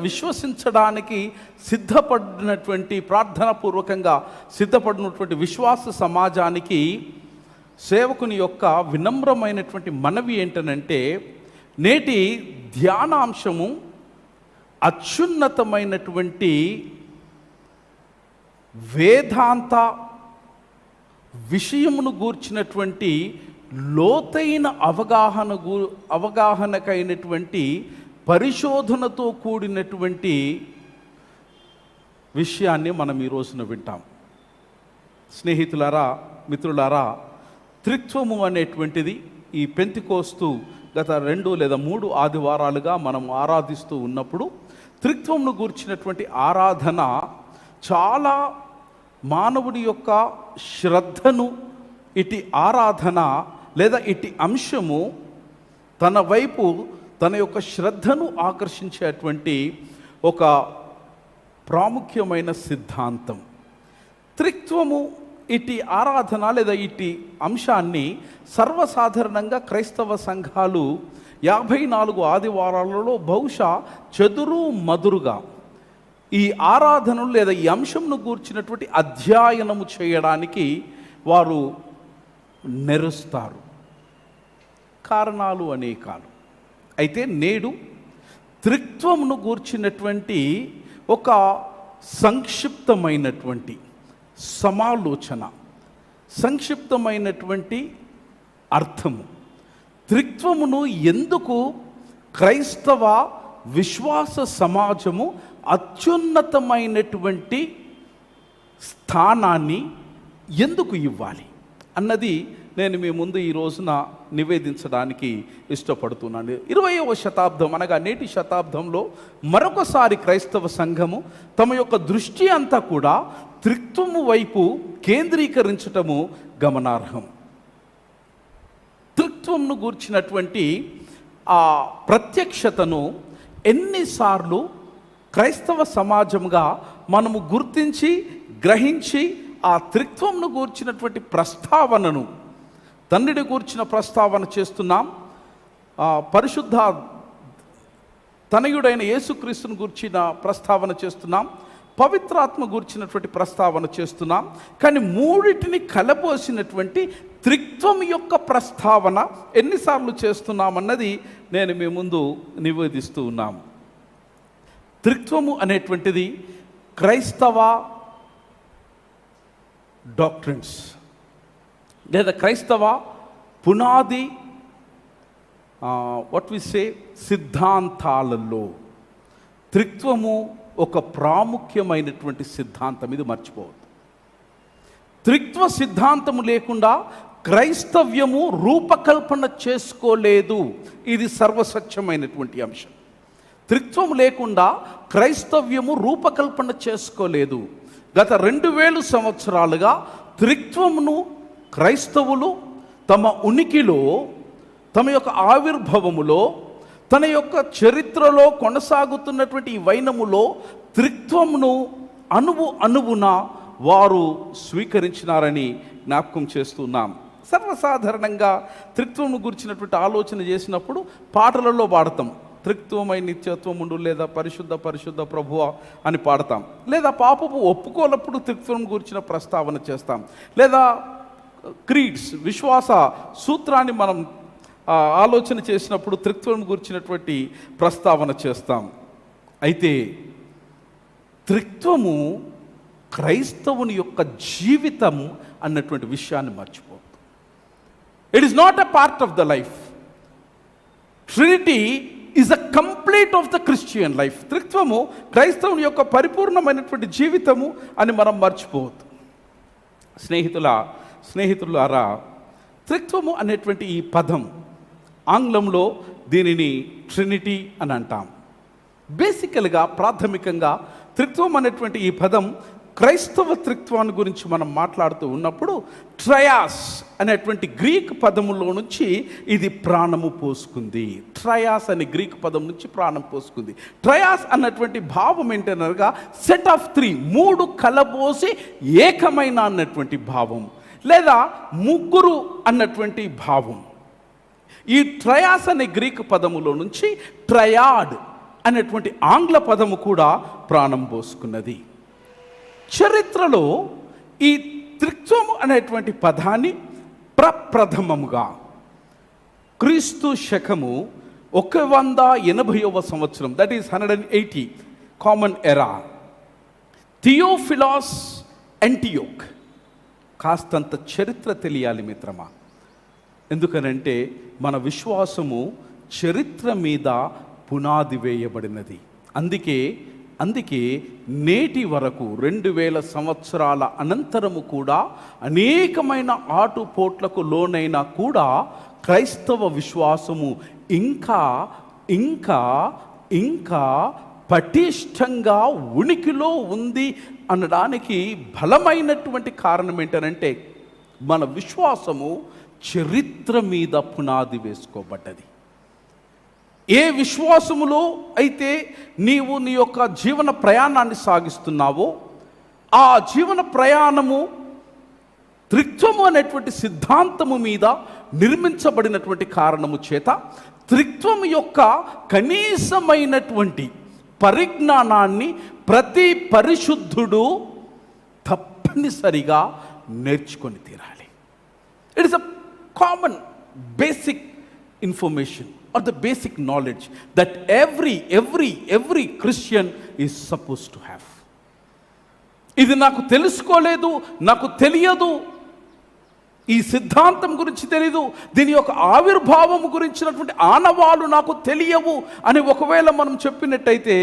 విశ్వసించడానికి సిద్ధపడినటువంటి, ప్రార్థనాపూర్వకంగా సిద్ధపడినటువంటి విశ్వాస సమాజానికి సేవకుని యొక్క వినమ్రమైనటువంటి మనవి ఏంటనంటే, నేటి ధ్యానాంశము అత్యున్నతమైనటువంటి వేదాంత విషయమును గూర్చినటువంటి లోతైన అవగాహనకైనటువంటి పరిశోధనతో కూడినటువంటి విషయాన్ని మనం ఈ రోజున వింటాం. స్నేహితులారా, మిత్రులారా, త్రిత్వము అనేటువంటిది ఈ పెంతికోస్తు గత 2 లేదా 3 ఆదివారాలుగా మనం ఆరాధిస్తూ ఉన్నప్పుడు త్రిత్వమును గూర్చినటువంటి ఆరాధన చాలా మానవుడి యొక్క శ్రద్ధను, ఇటు ఆరాధన లేదా ఇటు అంశము తన వైపు తన యొక్క శ్రద్ధను ఆకర్షించేటువంటి ఒక ప్రాముఖ్యమైన సిద్ధాంతం. త్రిత్వము ఇటు ఆరాధన లేదా ఇటు అంశాన్ని సర్వసాధారణంగా క్రైస్తవ సంఘాలు 54 ఆదివారాలలో బహుశా చెదురు మదురుగా ఈ ఆరాధనలు లేదా ఈ అంశంను గూర్చినటువంటి అధ్యయనము చేయడానికి వారు నెరుస్తారు. కారణాలు అనేకాలు. అయితే నేడు త్రిత్వమును గూర్చినటువంటి ఒక సంక్షిప్తమైనటువంటి సమాలోచన, సంక్షిప్తమైనటువంటి అర్థము, త్రిత్వమును ఎందుకు క్రైస్తవ విశ్వాస సమాజము అత్యున్నతమైనటువంటి స్థానాన్ని ఎందుకు ఇవ్వాలి అన్నది నేను మీ ముందు ఈ రోజున నివేదించడానికి ఇష్టపడుతున్నాను. 20వ శతాబ్దం అనగా నేటి శతాబ్దంలో మరొకసారి క్రైస్తవ సంఘము తమ యొక్క దృష్టి అంతా కూడా త్రిత్వము వైపు కేంద్రీకరించటము గమనార్హం. త్రిత్వంను గూర్చినటువంటి ఆ ప్రత్యక్షతను ఎన్నిసార్లు క్రైస్తవ సమాజంగా మనము గుర్తించి గ్రహించి ఆ త్రిత్వంను గూర్చినటువంటి ప్రస్తావనను, తండ్రిని గూర్చిన ప్రస్తావన చేస్తున్నాం, పరిశుద్ధ తనయుడైన యేసుక్రీస్తును గూర్చిన ప్రస్తావన చేస్తున్నాం, పవిత్రాత్మ గూర్చినటువంటి ప్రస్తావన చేస్తున్నాం. కానీ మూడిటిని కలబోసినటువంటి త్రిత్వం యొక్క ప్రస్తావన ఎన్నిసార్లు చేస్తున్నామన్నది నేను మీ ముందు నివేదిస్తూ ఉన్నాం. త్రిత్వము అనేటువంటిది క్రైస్తవ డాక్ట్రిన్స్ లేదా క్రైస్తవ పునాది వాట్ వి సే సిద్ధాంతాలలో త్రిత్వము ఒక ప్రాముఖ్యమైనటువంటి సిద్ధాంతం. ఇది మర్చిపోవద్దు. త్రిత్వ సిద్ధాంతము లేకుండా క్రైస్తవ్యము రూపకల్పన చేసుకోలేదు. ఇది సర్వసత్యమైనటువంటి అంశం. త్రిత్వము లేకుండా క్రైస్తవ్యము రూపకల్పన చేసుకోలేదు. గత 2000 సంవత్సరాలుగా త్రిత్వమును క్రైస్తవులు తమ ఉనికిలో, తమ యొక్క ఆవిర్భవములో, తన యొక్క చరిత్రలో కొనసాగుతున్నటువంటి ఈ వైనములో త్రిత్వమును అణువున వారు స్వీకరించినారని జ్ఞాపకం చేస్తున్నాం. సర్వసాధారణంగా త్రిత్వమును గురించినటువంటి ఆలోచన చేసినప్పుడు పాటలలో పాడతాం, త్రిత్వమై నిత్యత్వముండు లేదా పరిశుద్ధ పరిశుద్ధ ప్రభువ అని పాడతాం, లేదా పాపపు ఒప్పుకోలప్పుడు త్రిత్వం గురించిన ప్రస్తావన చేస్తాం, లేదా క్రీడ్స్ విశ్వాస సూత్రాన్ని మనం ఆలోచన చేసినప్పుడు త్రిత్వం గురించినటువంటి ప్రస్తావన చేస్తాం. అయితే త్రిత్వము క్రైస్తవుని యొక్క జీవితం అన్నటువంటి విషయాన్ని మర్చిపోవద్దు. It is not a part of the life. Trinity is a complete of the Christian life. త్రిత్వము క్రైస్తవుని యొక్క పరిపూర్ణమైనటువంటి జీవితము అని మనం మర్చిపోవద్దు. స్నేహితులారా, త్రిత్వము అనేటువంటి ఈ పదం ఆంగ్లంలో దీనిని ట్రినిటీ అని అంటాం. బేసికల్గా ప్రాథమికంగా త్రిత్వం అనేటువంటి ఈ పదం క్రైస్తవ త్రిత్వాన్ని గురించి మనం మాట్లాడుతూ ఉన్నప్పుడు ట్రయాస్ అనేటువంటి గ్రీక్ పదములో నుంచి ఇది ప్రాణము పోసుకుంది. ట్రయాస్ అనే గ్రీక్ పదం నుంచి ప్రాణం పోసుకుంది. ట్రయాస్ అన్నటువంటి భావం ఏంటనగా సెట్ ఆఫ్ 3, 3 కలబోసి ఏకమైన అన్నటువంటి భావం, లేదా ముగ్గురు అన్నటువంటి భావం. ఈ ట్రయాస్ అనే గ్రీక్ పదములో నుంచి ట్రయాడ్ అనేటువంటి ఆంగ్ల పదము కూడా ప్రాణం పోసుకున్నది. చరిత్రలో ఈ త్రిత్వము అనేటువంటి పదాన్ని ప్రప్రథమముగా క్రీస్తు శకము 180వ సంవత్సరం, దట్ ఈస్ 180 కామన్ ఎరా, థియోఫిలాస్ యాంటియోక్. కాస్తంత చరిత్ర తెలియాలి మిత్రమా. ఎందుకనంటే మన విశ్వాసము చరిత్ర మీద పునాది వేయబడినది. అందుకే నేటి వరకు 2000 సంవత్సరాల అనంతరము కూడా అనేకమైన ఆటుపోట్లకు లోనైనా కూడా క్రైస్తవ విశ్వాసము ఇంకా ఇంకా ఇంకా పటిష్టంగా ఉనికిలో ఉంది అనడానికి బలమైనటువంటి కారణం ఏంటనంటే మన విశ్వాసము చరిత్ర మీద పునాది వేసుకోబడ్డది. ఏ విశ్వాసములో అయితే నీవు నీ యొక్క జీవన ప్రయాణాన్ని సాగిస్తున్నావో ఆ జీవన ప్రయాణము త్రిత్వము అనేటువంటి సిద్ధాంతము మీద నిర్మించబడినటువంటి కారణము చేత త్రిత్వము యొక్క కనీసమైనటువంటి పరిజ్ఞానాన్ని ప్రతి పరిశుద్ధుడు తప్పనిసరిగా నేర్చుకొని తీరాలి. It is a common basic information or the basic knowledge that every Christian is supposed to have. ఇది నాకు తెలుసుకోలేదు, నాకు తెలియదు ఈ సిద్ధాంతం గురించి తెలీదు, దీని యొక్క ఆవిర్భావం గురించినటువంటి ఆనవాలు నాకు తెలియవు అని ఒకవేళ మనం చెప్పినట్టయితే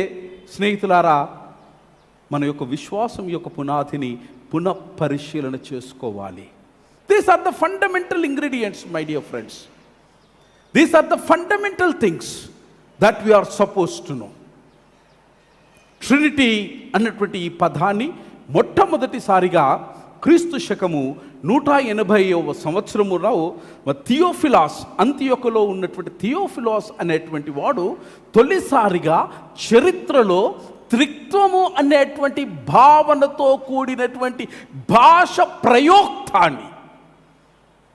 స్నేహితులారా, మన యొక్క విశ్వాసం యొక్క పునాదిని పునఃపరిశీలన చేసుకోవాలి. These are the fundamental ingredients my dear friends. These are the fundamental things that we are supposed to know. Trinity అన్నటువంటి ఈ పదాన్ని మొట్టమొదటిసారిగా క్రీస్తు శకము 180వ సంవత్సరములో థియోఫిలాస్, అంతియోకులో ఉన్నటువంటి థియోఫిలాస్ అనేటువంటి వాడు తొలిసారిగా చరిత్రలో త్రిత్వము అనేటువంటి భావనతో కూడినటువంటి భాష ప్రయోక్తాన్ని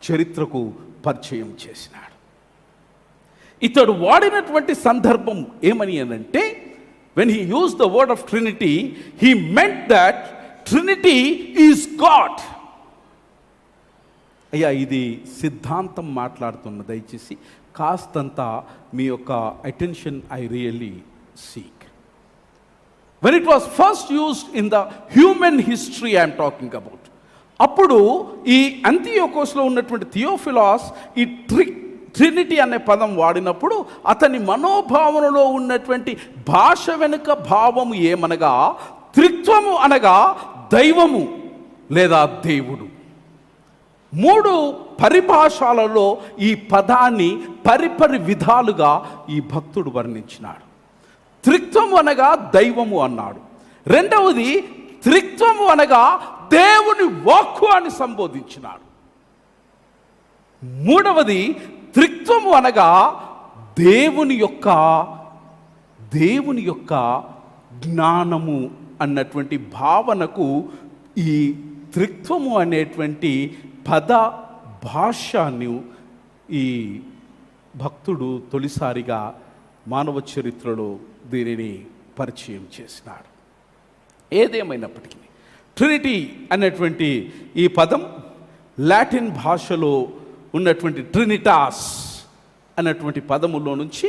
చరిత్రకు పరిచయం చేసినాడు. ఇతడు వాడినటువంటి సందర్భం ఏమని అనంటే, when he used the word of Trinity, he meant that Trinity is God. అయ్యా, ఇది సిద్ధాంతం మాట్లాడుతున్న, దయచేసి కాస్తంత మీ యొక్క attention I really seek. When it was first used in the human history I am talking about, అప్పుడు ఈ అంతియోకోస్లో ఉన్నటువంటి థియోఫిలాస్ ఈ ట్రినిటీ అనే పదం వాడినప్పుడు అతని మనోభావనలో ఉన్నటువంటి భాష వెనుక భావము ఏమనగా, త్రిత్వము అనగా దైవము లేదా దేవుడు. 3 పరిభాషలలో ఈ పదాన్ని పరిపరి విధాలుగా ఈ భక్తుడు వర్ణించినాడు. త్రిత్వము అనగా దైవము అన్నాడు. రెండవది త్రిత్వము అనగా దేవుని వాక్కు అని సంబోధించినాడు. మూడవది త్రిత్వము అనగా దేవుని యొక్క జ్ఞానము అన్నటువంటి భావనకు ఈ త్రిత్వము అనేటువంటి పద భాషను ఈ భక్తుడు తొలిసారిగా మానవ చరిత్రలో దీనిని పరిచయం చేసినాడు. ఏదేమైనప్పటికీ ట్రినిటీ అనేటువంటి ఈ పదం లాటిన్ భాషలో ఉన్నటువంటి ట్రినిటాస్ అన్నటువంటి పదములో నుంచి,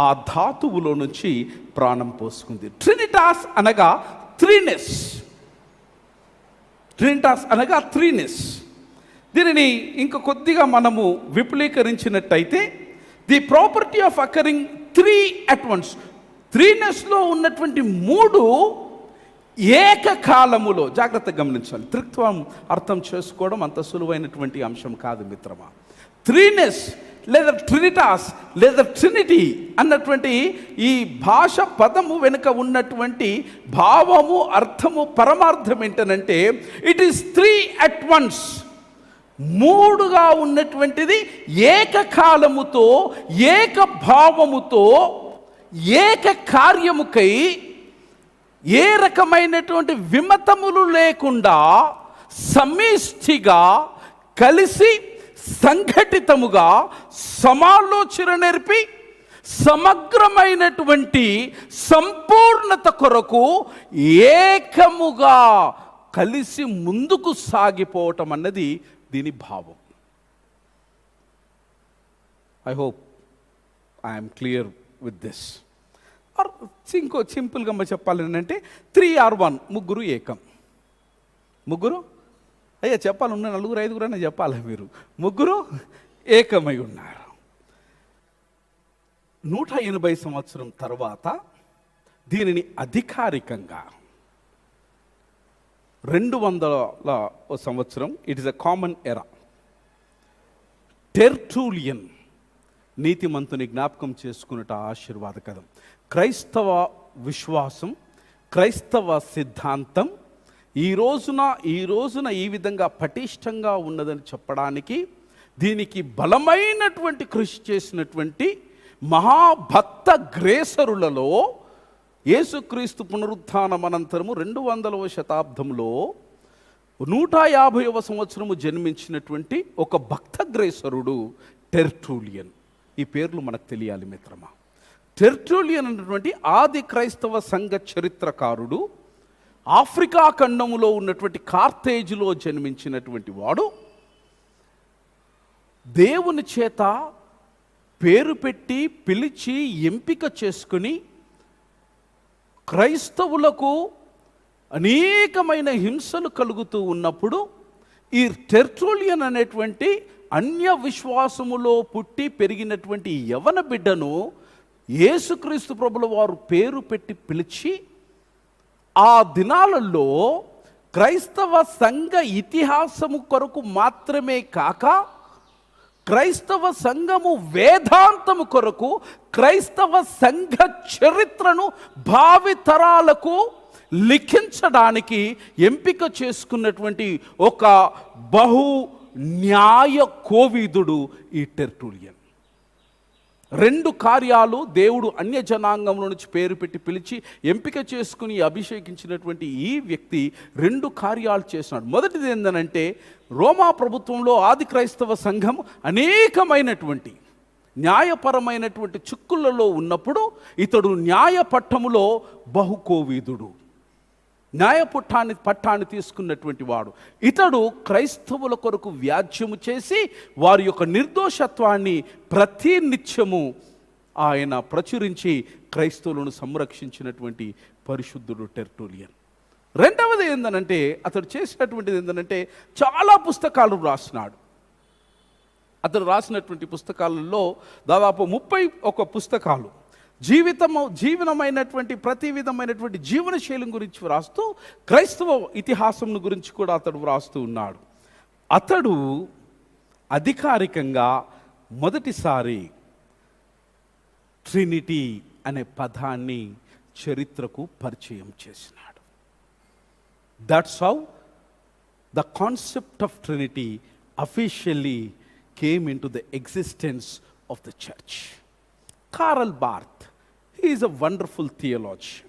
ఆ ధాతువులో నుంచి ప్రాణం పోసుకుంది. ట్రినిటాస్ అనగా త్రీనెస్. ట్రినిటాస్ అనగా త్రీనెస్. దీనిని ఇంక కొద్దిగా మనము విపులీకరించినట్టయితే, the property of occurring 3 at once. త్రీనెస్లో ఉన్నటువంటి 3 ఏకకాలములో, జాగ్రత్తగా గమనించాలి. త్రిత్వం అర్థం చేసుకోవడం అంత సులువైనటువంటి అంశం కాదు మిత్రమా. త్రీనెస్ లేదా ట్రినిటాస్ లేదా ట్రినిటీ అన్నటువంటి ఈ భాష పదము వెనుక ఉన్నటువంటి భావము, అర్థము, పరమార్థం ఏంటనంటే, ఇట్ ఈస్ 3 at once. 3గా ఉన్నటువంటిది ఏకకాలముతో, ఏక భావముతో, ఏక కార్యముకై ఏ రకమైనటువంటి విమతములు లేకుండా సమిష్టిగా కలిసి సంఘటితముగా సమాలోచన నేర్పి సమగ్రమైనటువంటి సంపూర్ణత కొరకు ఏకముగా కలిసి ముందుకు సాగిపోవటం అన్నది దీని భావం. I hope I'm clear with this. ఇంకో సింపుల్గా చెప్పాలి అంటే 3 or 1, 3 ఏకం. 3 అయ్యా చెప్పాలి, ఉన్న 4, 5 అయినా చెప్పాలి. మీరు 3 ఏకమై ఉన్నారు. 180 సంవత్సరం తర్వాత దీనిని అధికారికంగా 200వ సంవత్సరం, ఇట్ ఈస్ అ కామన్ ఎరా, టెర్టూలియన్ నీతిమంతుని జ్ఞాపకం చేసుకున్నట ఆశీర్వాదకరం. క్రైస్తవ విశ్వాసం, క్రైస్తవ సిద్ధాంతం ఈ రోజున ఈ విధంగా పటిష్టంగా ఉన్నదని చెప్పడానికి దీనికి బలమైనటువంటి కృషి చేసినటువంటి మహాభక్త గ్రేసరులలో యేసుక్రీస్తు పునరుత్థానం అనంతరము 200వ శతాబ్దంలో 150వ సంవత్సరము జన్మించినటువంటి ఒక భక్త గ్రేసరుడు టెర్టూలియన్. ఈ పేర్లు మనకు తెలియాలి మిత్రమా. టెర్టూలియన్ అనేటువంటి ఆది క్రైస్తవ సంఘ చరిత్రకారుడు, ఆఫ్రికా ఖండములో ఉన్నటువంటి కార్తేజులో జన్మించినటువంటి వాడు. దేవుని చేత పేరు పెట్టి పిలిచి ఎంపిక చేసుకుని క్రైస్తవులకు అనేకమైన హింసలు కలుగుతూ ఉన్నప్పుడు ఈ టెర్టూలియన్ అనేటువంటి అన్య విశ్వాసములో పుట్టి పెరిగినటువంటి యవన బిడ్డను యేసుక్రీస్తు ప్రభుల వారు పేరు పెట్టి పిలిచి ఆ దినాలలో క్రైస్తవ సంఘ ఇతిహాసము కొరకు మాత్రమే కాక క్రైస్తవ సంఘము వేదాంతము కొరకు క్రైస్తవ సంఘ చరిత్రను భావితరాలకు లిఖించడానికి ఎంపిక చేసుకున్నటువంటి ఒక బహు న్యాయ కోవిదుడు ఈ టెర్టూలియన్. 2 కార్యాలు దేవుడు అన్య జనాంగంలో నుంచి పేరు పెట్టి పిలిచి ఎంపిక చేసుకుని అభిషేకించినటువంటి ఈ వ్యక్తి 2 కార్యాలు చేసినాడు. మొదటిది ఏంటంటే, రోమా ప్రభుత్వంలో ఆది క్రైస్తవ సంఘం అనేకమైనటువంటి న్యాయపరమైనటువంటి చిక్కులలో ఉన్నప్పుడు ఇతడు న్యాయ పట్టములో బహుకోవిదుడు, న్యాయ పట్టాన్ని తీసుకున్నటువంటి వాడు. ఇతడు క్రైస్తవుల కొరకు వ్యాజ్యము చేసి వారి యొక్క నిర్దోషత్వాన్ని ప్రతి నిత్యము ఆయన ప్రచురించి క్రైస్తవులను సంరక్షించినటువంటి పరిశుద్ధుడు టెర్టూలియన్. రెండవది ఏంటంటే, అతడు చేసినటువంటిది ఏంటంటే చాలా పుస్తకాలు రాసినాడు. అతడు రాసినటువంటి పుస్తకాలలో దాదాపు 31 పుస్తకాలు జీవనమైనటువంటి ప్రతి విధమైనటువంటి జీవన శైలి గురించి వ్రాస్తూ క్రైస్తవ ఇతిహాసం గురించి కూడా అతడు వ్రాస్తూ ఉన్నాడు. అతడు అధికారికంగా మొదటిసారి ట్రినిటీ అనే పదాన్ని చరిత్రకు పరిచయం చేసినాడు. That's how the concept of trinity officially came into the existence of the church. Karl Barth, he is a wonderful theologian.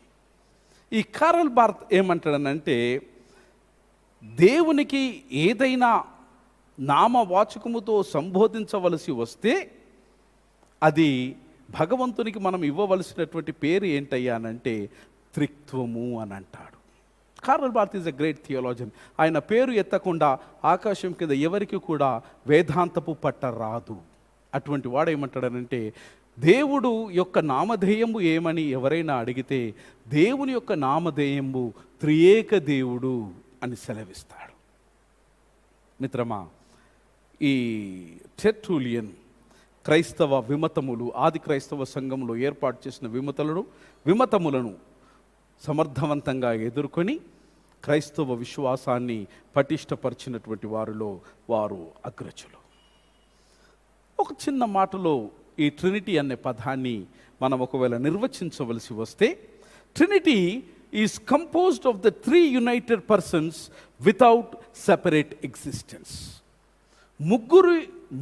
ఈ కారల్ బార్త్ ఏమంటాడనంటే, దేవునికి ఏదైనా నామవాచకముతో సంబోధించవలసి వస్తే అది భగవంతునికి మనం ఇవ్వవలసినటువంటి పేరు ఏంటయ్యానంటే త్రిత్వము అని అంటాడు. Karl Barth is a great theologian. ఆయన పేరు ఎత్తకుండా ఆకాశం కింద ఎవరికి కూడా వేదాంతపు పట్ట రాదు. అటువంటి వాడు ఏమంటాడనంటే, దేవుడు యొక్క నామధేయము ఏమని ఎవరైనా అడిగితే దేవుని యొక్క నామధేయము త్రియేక దేవుడు అని సెలవిస్తాడు. మిత్రమా, ఈ టెర్టూలియన్ క్రైస్తవ విమతములు, ఆది క్రైస్తవ సంఘంలో ఏర్పాటు చేసిన విమతములను సమర్థవంతంగా ఎదుర్కొని క్రైస్తవ విశ్వాసాన్ని పటిష్టపరిచినటువంటి వారిలో వారు అగ్రజులు. ఒక చిన్న మాటలో ఈ ట్రినిటీ అనే పదాన్ని మనం ఒకవేళ నిర్వచించవలసి వస్తే, Trinity is composed of the 3 United persons without separate existence. 3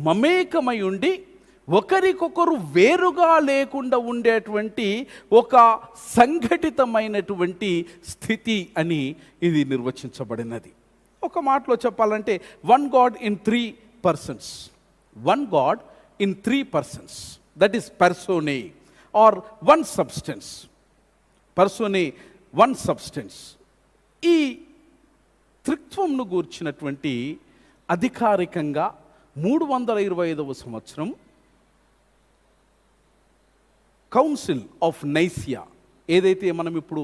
మమేకమై ఉండి ఒకరికొకరు వేరుగా లేకుండా ఉండేటువంటి ఒక సంఘటితమైనటువంటి స్థితి అని ఇది నిర్వచించబడినది. ఒక మాటలో చెప్పాలంటే, 1 God in 3 persons. 1 God in 3 persons. That is personae or one substance. Personae, one substance. ఈ త్రిత్వంను గూర్చినటువంటి అధికారికంగా 325వ సంవత్సరం కౌన్సిల్ ఆఫ్ నైసియా, ఏదైతే మనం ఇప్పుడు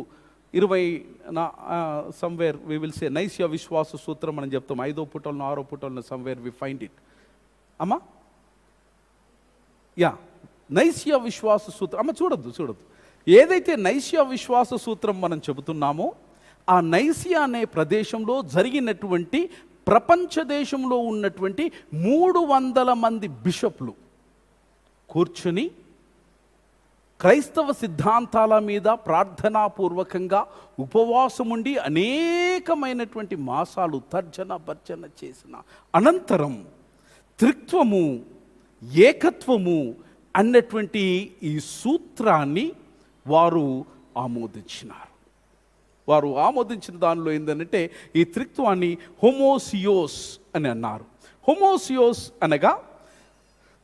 20 somewhere we will say Nicaea విశ్వాస సూత్రం అని చెప్తాం. 5వ పుటలను 6వ పుటలను సమ్వేర్ వి ఫైండ్ ఇట్. అమ్మా నైసియా విశ్వాస సూత్రం. అమ్మ చూడొద్దు. ఏదైతే నైసియా విశ్వాస సూత్రం మనం చెబుతున్నామో, ఆ నైసియా అనే ప్రదేశంలో జరిగినటువంటి ప్రపంచ దేశంలో ఉన్నటువంటి 300 మంది బిషప్లు కూర్చుని క్రైస్తవ సిద్ధాంతాల మీద ప్రార్థనాపూర్వకంగా ఉపవాసముండి అనేకమైనటువంటి మాసాలు తర్జన భర్జన చేసిన అనంతరం త్రిత్వము, ఏకత్వము అన్నటువంటి ఈ సూత్రాన్ని వారు ఆమోదించినారు. వారు ఆమోదించిన దానిలో ఏంటంటే, ఈ త్రిత్వాన్ని హోమోసియోస్ అని అన్నారు. హోమోసియోస్ అనగా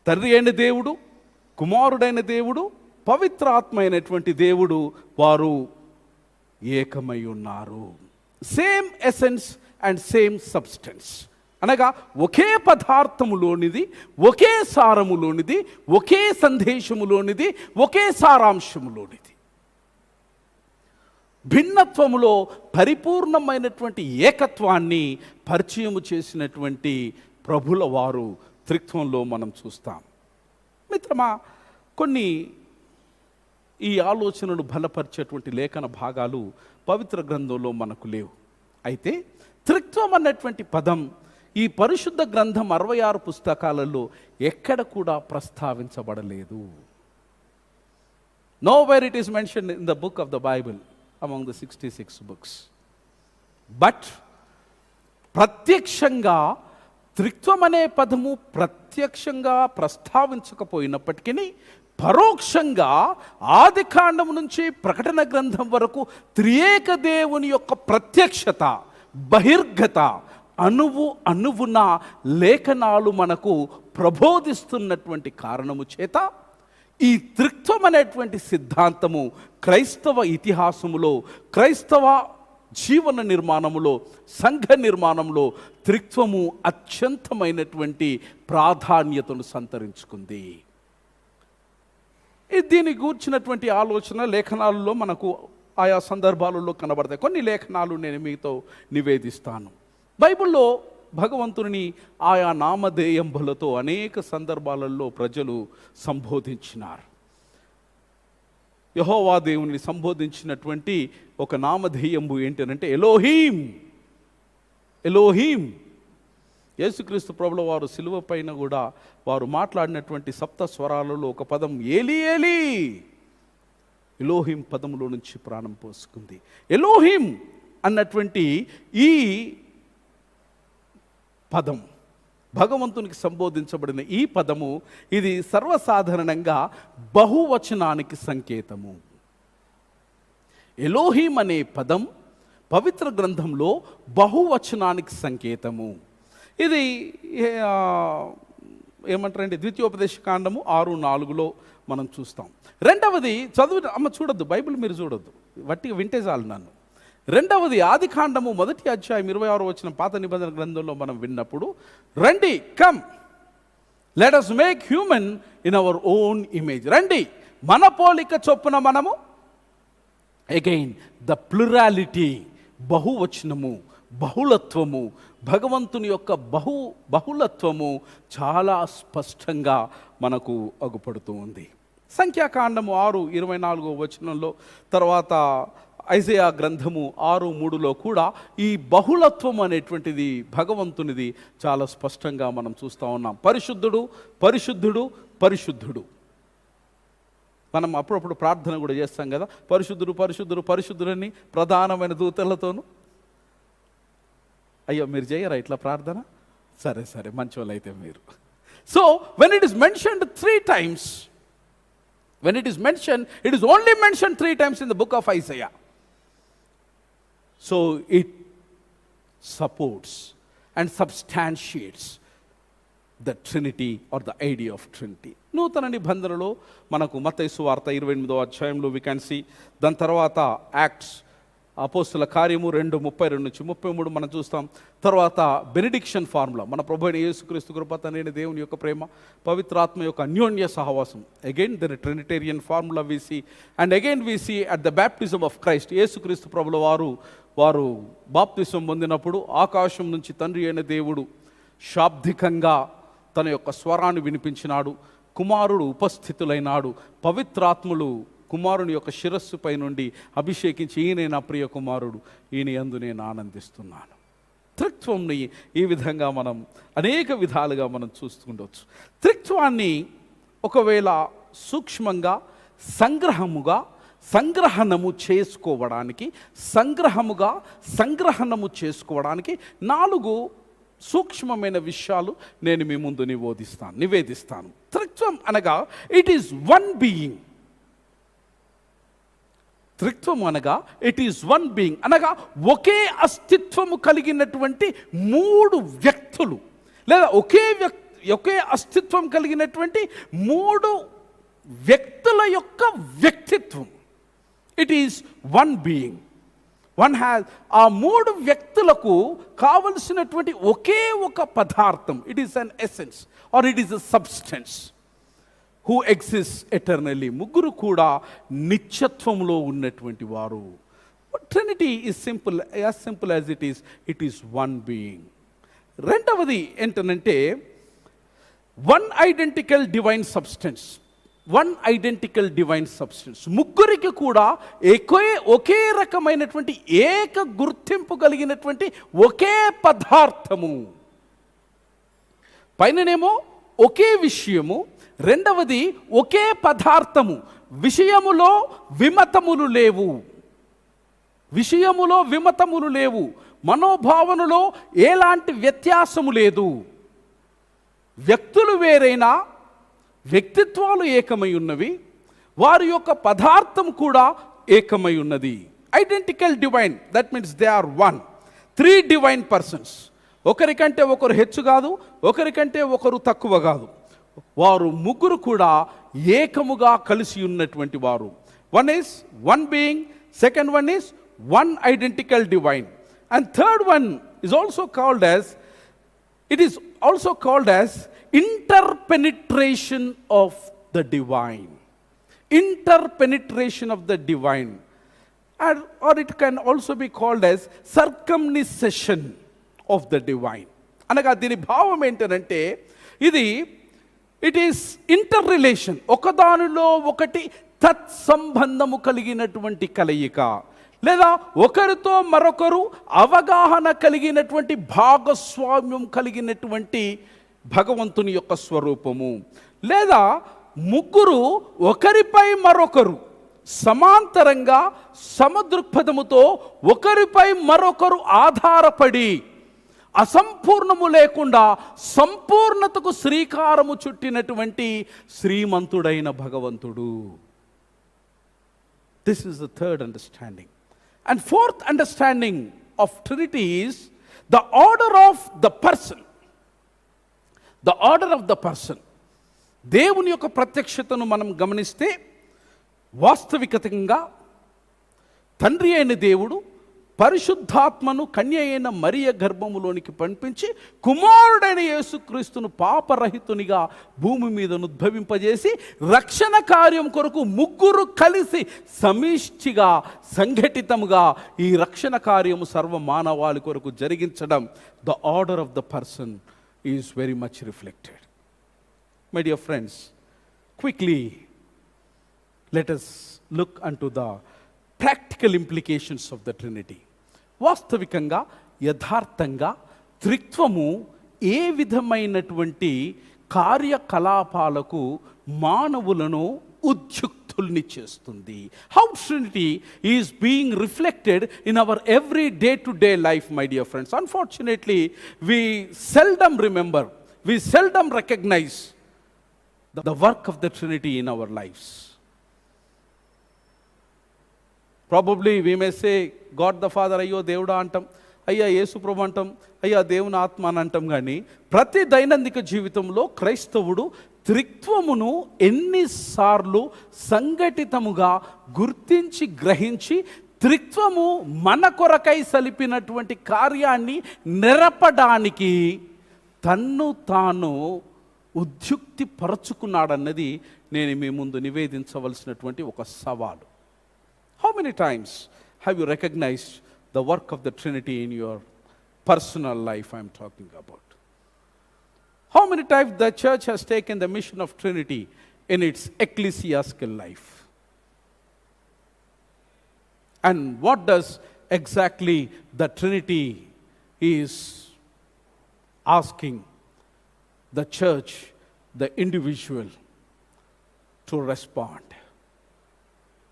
తండ్రి అయిన దేవుడు, కుమారుడైన దేవుడు, పవిత్రాత్మ అయినటువంటి దేవుడు వారు ఏకమై ఉన్నారు. Same essence and same substance అనగా ఒకే పదార్థములోనిది, ఒకే సారములోనిది, ఒకే సందేశములోనిది, ఒకే సారాంశములోనిది. భిన్నత్వములో పరిపూర్ణమైనటువంటి ఏకత్వాన్ని పరిచయం చేసినటువంటి ప్రభుల వారు త్రిత్వంలో మనం చూస్తాం. మిత్రమా, కొన్ని ఈ ఆలోచనలు బలపరిచేటువంటి లేఖన భాగాలు పవిత్ర గ్రంథంలో మనకు లేవు. అయితే త్రిత్వం అన్నటువంటి పదం ఈ పరిశుద్ధ గ్రంథం 66 పుస్తకాలలో ఎక్కడ కూడా ప్రస్తావించబడలేదు. Nowhere it is mentioned in the book of the Bible among the 66 books. But ప్రత్యక్షంగా త్రిత్వం అనే పదము ప్రత్యక్షంగా ప్రస్తావించకపోయినప్పటికీ పరోక్షంగా ఆదికాండం నుంచి ప్రకటన గ్రంథం వరకు త్రియేక దేవుని యొక్క ప్రత్యక్షత, బహిర్గత అణువున లేఖనాలు మనకు ప్రబోధిస్తున్నటువంటి కారణము చేత ఈ త్రిత్వం అనేటువంటి సిద్ధాంతము క్రైస్తవ ఇతిహాసములో, క్రైస్తవ జీవన నిర్మాణములో, సంఘ నిర్మాణంలో త్రిత్వము అత్యంతమైనటువంటి ప్రాధాన్యతను సంతరించుకుంది. దీన్ని గూర్చినటువంటి ఆలోచన లేఖనాలలో మనకు ఆయా సందర్భాలలో కనబడతాయి. కొన్ని లేఖనాలు నేను మీతో నివేదిస్తాను. బైబిల్లో భగవంతుని ఆయా నామధేయంబులతో అనేక సందర్భాలలో ప్రజలు సంబోధించినారు. యెహోవా దేవుని సంబోధించినటువంటి ఒక నామధేయంబు ఏంటంటే ఎలోహీం. ఎలోహీం. యేసుక్రీస్తు ప్రభుల వారు సిలువ పైన కూడా వారు మాట్లాడినటువంటి సప్త స్వరాలలో ఒక పదం ఏలీ ఏలీ. ఎలోహీం పదములో నుంచి ప్రాణం పోసుకుంది. ఎలోహీం అన్నటువంటి ఈ పదం, భగవంతునికి సంబోధించబడిన ఈ పదము, ఇది సర్వసాధారణంగా బహువచనానికి సంకేతము. ఎలోహీం అనే పదం పవిత్ర గ్రంథంలో బహువచనానికి సంకేతము. ఇది ఏమంటారండి, ద్వితీయోపదేశ కాండము 6:4 మనం చూస్తాం. రెండవది చూడొద్దు, బైబిల్ మీరు చూడొద్దు, వట్టిగా వింటే చాలు నన్ను. రెండవది ఆదికాండము 1వ అధ్యాయం 26వ వచనం పాత నిబంధన గ్రంథంలో మనం విన్నప్పుడు, రండి, come let us make human in our own image. రండి, మన పోలిక చొప్పున మనము, అగైన్ ద ప్లురాలిటీ, బహువచనము, బహుళత్వము, భగవంతుని యొక్క బహుళత్వము చాలా స్పష్టంగా మనకు అగుపడుతూ ఉంది. సంఖ్యాకాండము 6:24వ వచనంలో, తర్వాత ఐజయా గ్రంథము 6:3లో కూడా ఈ బహుళత్వం అనేటువంటిది భగవంతునిది చాలా స్పష్టంగా మనం చూస్తూ ఉన్నాం. పరిశుద్ధుడు, పరిశుద్ధుడు, పరిశుద్ధుడు. మనం అప్పుడప్పుడు ప్రార్థన కూడా చేస్తాం కదా, పరిశుద్ధుడు, పరిశుద్ధుడు, పరిశుద్ధుడని ప్రధానమైన దూతలతోనూ. అయ్యో, మీరు చేయరా ఇట్లా ప్రార్థన? సరే సరే, మంచోళ్ళు అయితే మీరు. So when it is mentioned 3 times, when it is mentioned, it is only mentioned 3 times in the book of Isaiah. So it supports and substantiates the Trinity or the idea of Trinity. నూతన నిబంధనలో మనకు మత్తయి సువార్త 28వ అధ్యాయంలో we can see, దాని తర్వాత acts అపోస్తుల కార్యము 2:32-33 మనం చూస్తాం. తర్వాత బెనిడిక్షన్ ఫార్ములా, మన ప్రభు అయిన యేసుక్రీస్తు కృప, తండ్రి దేవుని యొక్క ప్రేమ, పవిత్రాత్మ యొక్క అన్యోన్య సహవాసం. Again the trinitarian formula we see, and again we see at the baptism of Christ. యేసుక్రీస్తు ప్రభుల వారు బాప్తిజం పొందినప్పుడు ఆకాశం నుంచి తండ్రి అయిన దేవుడు శాబ్దికంగా తన యొక్క స్వరాన్ని వినిపించినాడు. కుమారుడు ఉపస్థితులైనాడు. పవిత్రాత్ములు కుమారుని యొక్క శిరస్సుపై నుండి అభిషేకించి, ఈయనే నా ప్రియ కుమారుడు, ఈయన యందు నేను ఆనందిస్తున్నాను. త్రిత్వంని ఈ విధంగా మనం అనేక విధాలుగా మనం చూస్తుండవచ్చు. త్రిత్వాన్ని ఒకవేళ సూక్ష్మంగా సంగ్రహణము చేసుకోవడానికి 4 సూక్ష్మమైన విషయాలు నేను మీ ముందు నివేదిస్తాను. త్రిత్వం అనగా ఇట్ ఈస్ వన్ బీయింగ్. త్రిత్వం అనగా ఇట్ ఈస్ వన్ బీయింగ్ అనగా ఒకే అస్తిత్వము కలిగినటువంటి 3 వ్యక్తులు, లేదా ఒకే అస్తిత్వం కలిగినటువంటి 3 వ్యక్తుల యొక్క వ్యక్తిత్వం. It is one being. ఆ 3 వ్యక్తులకు కావలసినటువంటి ఒకే ఒక పదార్థం. It is an essence or it is a substance who exist eternally. 3 కూడా నిత్యత్వంలో ఉన్నటువంటి వారు. Trinity is simple, as simple as it is one being. రెండవది ఏంటనంటే one identical divine substance. One identical divine substance, ముగ్గురికి కూడా ఒకే రకమైనటువంటి ఏక గుర్తింపు కలిగినటువంటి ఒకే పదార్థము. పైననేమో ఒకే విషయము, రెండవది ఒకే పదార్థము. విషయములో విమతములు లేవు, విషయములో విమతములు లేవు, మనోభావనలో ఎలాంటి వ్యత్యాసము లేదు. వ్యక్తులు వేరైనా వ్యక్తిత్వాలు ఏకమై ఉన్నవి, వారి యొక్క పదార్థం కూడా ఏకమై ఉన్నది. Identical divine, that means they are one. 3 divine persons. ఒకరికంటే ఒకరు హెచ్చు కాదు, ఒకరికంటే ఒకరు తక్కువ కాదు. వారు ముగ్గురు కూడా ఏకముగా కలిసి ఉన్నటువంటి వారు. One is one being, second one is one identical divine, and third one is also called as, it is also called as interpenetration of the divine. Interpenetration of the divine, or it can also be called as circumcision of the divine. అనగా దీని భావం ఏంటంటే ఇది it is inter relation, ఒకదానిలో ఒకటి తత్సంబంధము కలిగినటువంటి కలయిక, లేదా ఒకరితో మరొకరు అవగాహన కలిగినటువంటి భాగస్వామ్యం కలిగినటువంటి భగవంతుని యొక్క స్వరూపము. లేదా ముగ్గురు ఒకరిపై మరొకరు సమాంతరంగా సమదృక్పథముతో ఒకరిపై మరొకరు ఆధారపడి అసంపూర్ణము లేకుండా సంపూర్ణతకు శ్రీకారము చుట్టినటువంటి శ్రీమంతుడైన భగవంతుడు. This is the third understanding. And fourth understanding of Trinity is the order of the person. The order of the person. దేవుని యొక్క ప్రత్యక్షతను మనం గమనిస్తే వాస్తవికతంగా తండ్రి అయిన దేవుడు పరిశుద్ధాత్మను కన్య అయిన మరియ గర్భములోనికి పంపించి కుమారుడైన యేసుక్రీస్తును పాపరహితునిగా భూమి మీద ఉద్భవింపజేసి రక్షణ కార్యం కొరకు ముగ్గురు కలిసి సమిష్టిగా సంఘటితముగా ఈ రక్షణ కార్యము సర్వ మానవాళి కొరకు జరిగించడం. The order of the person is very much reflected. My dear friends, quickly let us look unto the practical implications of the Trinity. వాస్తవికంగా యథార్థంగా త్రిత్వము ఏ విధమైనటువంటి కార్యకలాపాలకు మానవులను ఉద్యుక్తుల్ని చేస్తుంది. How Trinity is being reflected in our every day-to-day life, my dear friends. Unfortunately, we seldom remember, we seldom recognize the work of the Trinity in our lives. Probably we may say God the Father, అయ్యో దేవుడా అంటాం, అయ్యా యేసు ప్రభు అంటాం, అయ్యా దేవుని ఆత్మ అని అంటాం. కానీ ప్రతి దైనందిక జీవితంలో క్రైస్తవుడు త్రిత్వమును ఎన్నిసార్లు సంఘటితముగా గుర్తించి గ్రహించి త్రిత్వము మన కొరకై సలిపినటువంటి కార్యాన్ని నెరపడానికి తన్ను తాను ఉద్యుక్తి పరచుకున్నాడన్నది నేను మీ ముందు నివేదించవలసినటువంటి ఒక సవాలు. How many times have you recognized the work of the Trinity in your personal life I am talking about? How many times the church has taken the mission of Trinity in its ecclesiastical life? And what does exactly the Trinity is asking the church, the individual, to respond?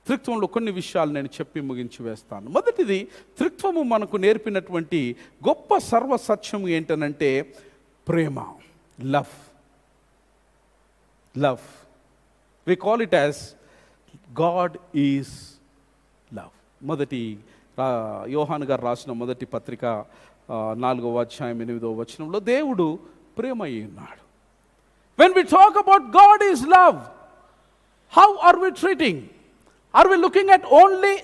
త్రిత్వంలో కొన్ని విషయాలు నేను చెప్పి ముగించి వేస్తాను. మొదటిది, త్రిత్వము మనకు నేర్పినటువంటి గొప్ప సర్వసత్యము ఏంటనంటే ప్రేమ, love. Love, we call it as God is love. మొదటి యోహాను గారు రాసిన మొదటి పత్రిక 4వ అధ్యాయం 8వ వచనంలో దేవుడు ప్రేమ అయి ఉన్నాడు. When we talk about God is love, how are we treating? Are we looking at only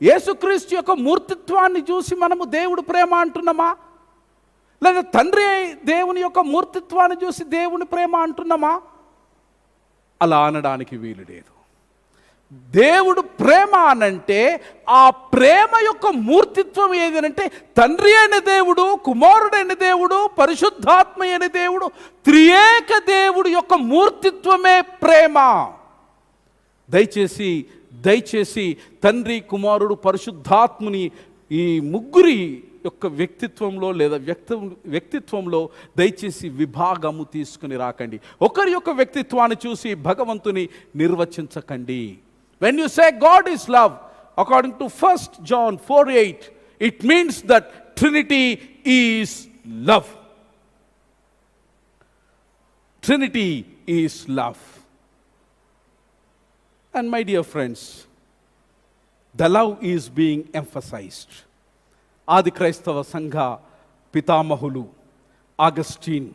యేసుక్రీస్తు యొక్క మూర్తిత్వాన్ని చూసి మనము దేవుడు ప్రేమ అంటున్నామా? లేదా తండ్రి దేవుని యొక్క మూర్తిత్వాన్ని చూసి దేవుని ప్రేమ అంటున్నామా? అలా అనడానికి వీలు లేదు. దేవుడు ప్రేమ అనంటే ఆ ప్రేమ యొక్క మూర్తిత్వం ఏది అంటే తండ్రి అయిన దేవుడు, కుమారుడైన దేవుడు, పరిశుద్ధాత్మ అయిన దేవుడు, త్రియేక దేవుడు యొక్క మూర్తిత్వమే ప్రేమ. దయచేసి తండ్రి, కుమారుడు, పరిశుద్ధాత్ముని ఈ ముగ్గురి యొక్క వ్యక్తిత్వంలో లేదా వ్యక్తిత్వంలో దయచేసి విభాగము తీసుకుని రాకండి. ఒకరి యొక్క వ్యక్తిత్వాన్ని చూసి భగవంతుని నిర్వచించకండి. When you say God is love, according to 1 John 4:8, it means that Trinity is love. Trinity is love. And my dear friends, the love is being emphasized. ఆది క్రైస్తవ సంఘ పితామహులు ఆగస్టిన్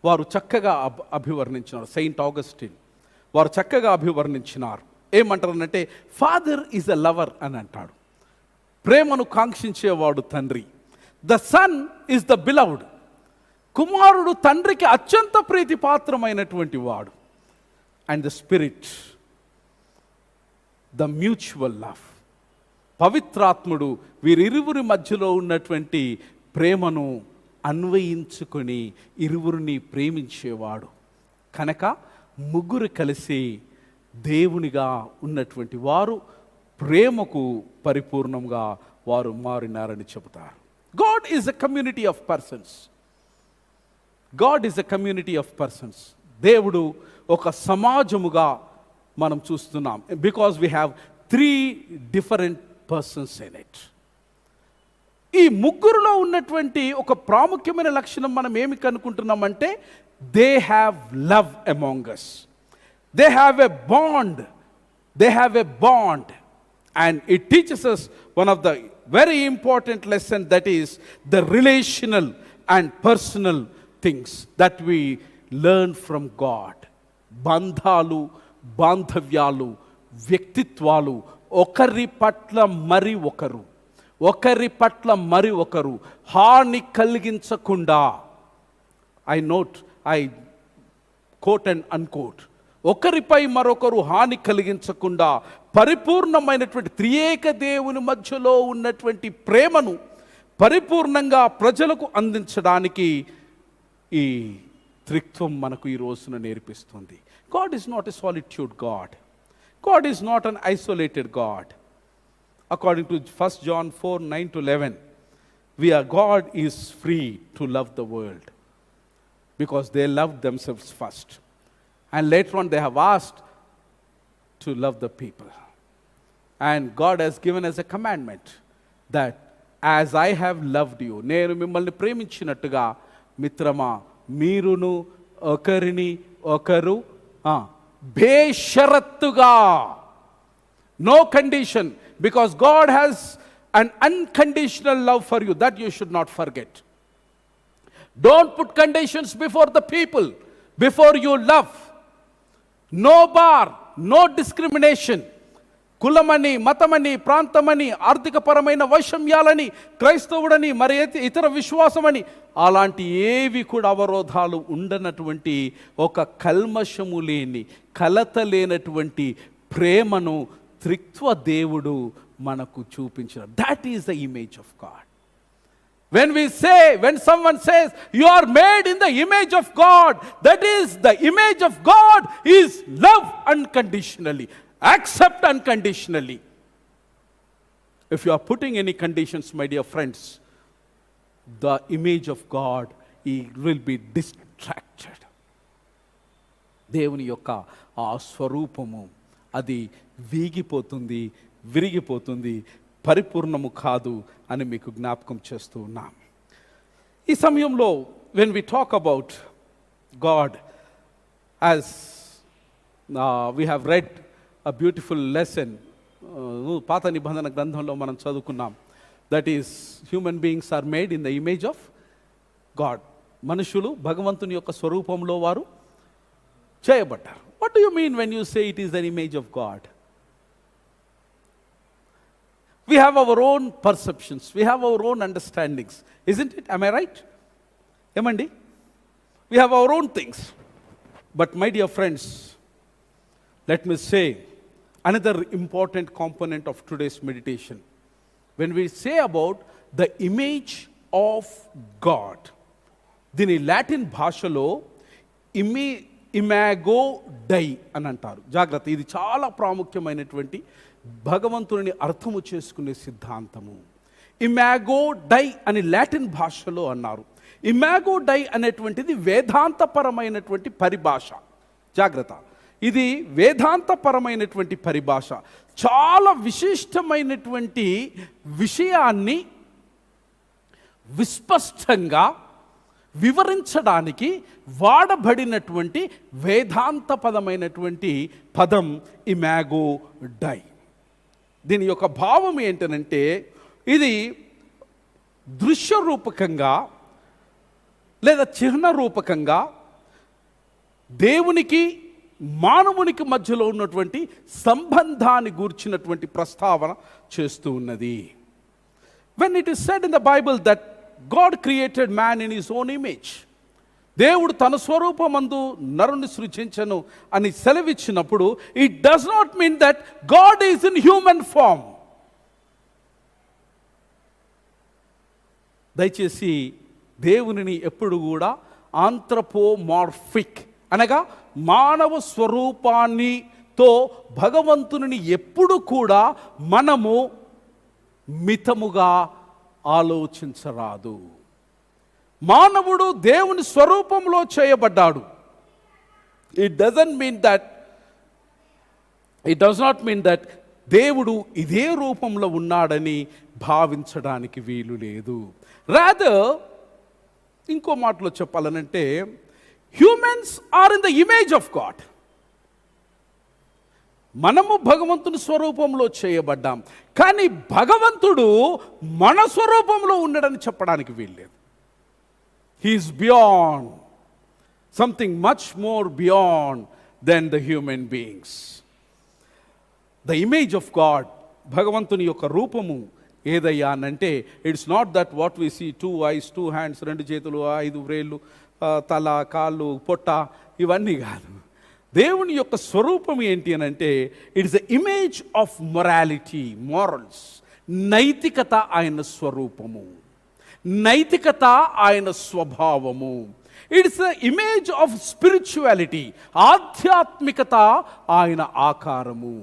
వారు చక్కగా అభివర్ణించినారు. సెయింట్ ఆగస్టిన్ వారు చక్కగా అభివర్ణించినారు. ఏమంటారనంటే ఫాదర్ ఈజ్ ఎ లవర్ అని అంటాడు. ప్రేమను కాంక్షించేవాడు తండ్రి. The son is the beloved. కుమారుడు తండ్రికి అత్యంత ప్రీతిపాత్రమైనటువంటి వాడు. And the spirit, the mutual love, పవిత్రాత్ముడు వీరిరువురి మధ్యలో ఉన్నటువంటి ప్రేమను అన్వయించుకొని ఇరువురిని ప్రేమించేవాడు. కనుక ముగ్గురు కలిసి దేవునిగా ఉన్నటువంటి వారు ప్రేమకు పరిపూర్ణంగా వారు మారినారని చెబుతారు. God is a community of persons. God is a community of persons. దేవుడు ఒక సమాజముగా మనం చూస్తున్నాం. Because we have 3 different persons in it. ఈ ముగ్గురులో ఉన్నటువంటి ఒక ప్రాముఖ్యమైన లక్షణం మనం ఏమి కనుక్కుంటున్నామంటే they have love among us. They have a bond. They have a bond. And it teaches us one of the very important lesson, that is the relational and personal things that we learn from God. బంధాలు, బాంధవ్యాలు, వ్యక్తిత్వాలు, ఒకరి పట్ల మరి ఒకరు హాని కలిగించకుండా, I quote and unquote, ఒకరిపై మరొకరు హాని కలిగించకుండా పరిపూర్ణమైనటువంటి త్రియేక దేవుని మధ్యలో ఉన్నటువంటి ప్రేమను పరిపూర్ణంగా ప్రజలకు అందించడానికి ఈ త్రిత్వం మనకు ఈ రోజున నేర్పిస్తుంది. God is not a solitude God. God is not an isolated God. According to 1 John 4:9-11, God is free to love the world because they loved themselves first. And later on they have asked to love the people. And God has given us a commandment that as I have loved you, నేను మిమ్మల్ని ప్రేమించినట్టుగా మిత్రమా మీరును ఒకరిని ఒకరు బేషరత్తుగా, no condition, because God has an unconditional love for you that you should not forget. Don't put conditions before the people, before you love. No bar, no discrimination. కులమని, మతమని, ప్రాంతమని, ఆర్థికపరమైన వైషమ్యాలని, క్రైస్తవుడని, మరి ఇతర విశ్వాసమని, అలాంటి ఏవి కూడా అవరోధాలు ఉండనటువంటి ఒక కల్మషము లేని, కలత లేనటువంటి ప్రేమను త్రిత్వ దేవుడు మనకు చూపించిన. That is the image of God. When someone says you are made in the image of God, that is the image of God is love unconditionally, accept unconditionally. If you are putting any conditions, my dear friends, the image of God will be distracted. దేవుని యొక్క ఆ స్వరూపము అది వీగిపోతుంది, విరిగిపోతుంది, పరిపూర్ణము కాదు అని మీకు జ్ఞాపకం చేస్తూ ఉన్నాం. ఈ సమయంలో when we talk about God, as we have read a beautiful lesson, పాత నిబంధన గ్రంథంలో మనం చదువుకున్నాం, that is human beings are made in the image of God. మనుషులు భగవంతుని యొక్క స్వరూపంలో వారు చేయబడ్డారు. What do you mean when you say it is an image of God? We have our own perceptions. We have our own understandings. Isn't it? Am I right? Emandi? We have our own things. But my dear friends, let me say, another important component of today's meditation. When we say about the image of God, దీని Latin భాషలో Imago die అని అంటారు. జాగ్రత్త, ఇది చాలా ప్రాముఖ్యమైనటువంటి భగవంతుని అర్థము చేసుకునే సిద్ధాంతము. ఇమాగో డై అని లాటిన్ భాషలో అన్నారు. ఇమాగో డై అనేటువంటిది వేదాంతపరమైనటువంటి పరిభాష. జాగ్రత్త, ఇది వేదాంతపరమైనటువంటి పరిభాష. చాలా విశిష్టమైనటువంటి విషయాన్ని విస్పష్టంగా వివరించడానికి వాడబడినటువంటి వేదాంతపదమైనటువంటి పదం ఇమాగో డై. దీని యొక్క భావం ఏంటనంటే, ఇది దృశ్య రూపకంగా లేదా చిహ్న రూపకంగా దేవునికి మానవునికి మధ్యలో ఉన్నటువంటి సంబంధాన్ని గూర్చినటువంటి ప్రస్తావన చేస్తూ ఉన్నది. When it is said in the Bible that God created man in his own image, దేవుడు తన స్వరూపమందు నరుని సృజించను అని సెలవిచ్చినప్పుడు, it does not mean that God is in human form. దయచేసి దేవునిని ఎప్పుడు కూడా ఆంథ్రపోమార్ఫిక్ అనగా మానవ స్వరూపాన్నితో భగవంతుని ఎప్పుడు కూడా మనము మితముగా ఆలోచించరాదు. మానవుడు దేవుని స్వరూపంలో చేయబడ్డాడు. It does not mean that దేవుడు ఇదే రూపంలో ఉన్నాడని భావించడానికి వీలు లేదు. రాదర్, ఇంకో మాటలో చెప్పాలనంటే, humans are in the image of God. మనము భగవంతుని స్వరూపంలో చేయబడ్డాం, కానీ భగవంతుడు మన స్వరూపంలో ఉండడని చెప్పడానికి వీల్లేదు. He is beyond, something much more beyond then the human beings. The image of God, భగవంతుని యొక్క రూపము ఏదయ్యా అనంటే, it's not that what we see, 2 eyes, 2 hands, 2 చేతులు, 5 వ్రేళ్ళు, తల, కాళ్ళు, పొట్ట, ఇవన్నీ కాదు. దేవుని యొక్క స్వరూపం ఏంటి అని అంటే, it's the image of morality, morals. నైతికత ఆయన స్వరూపము, నైతికత ఆయన స్వభావము. It's the image of spirituality, ఆధ్యాత్మికత ఆయన ఆకారము.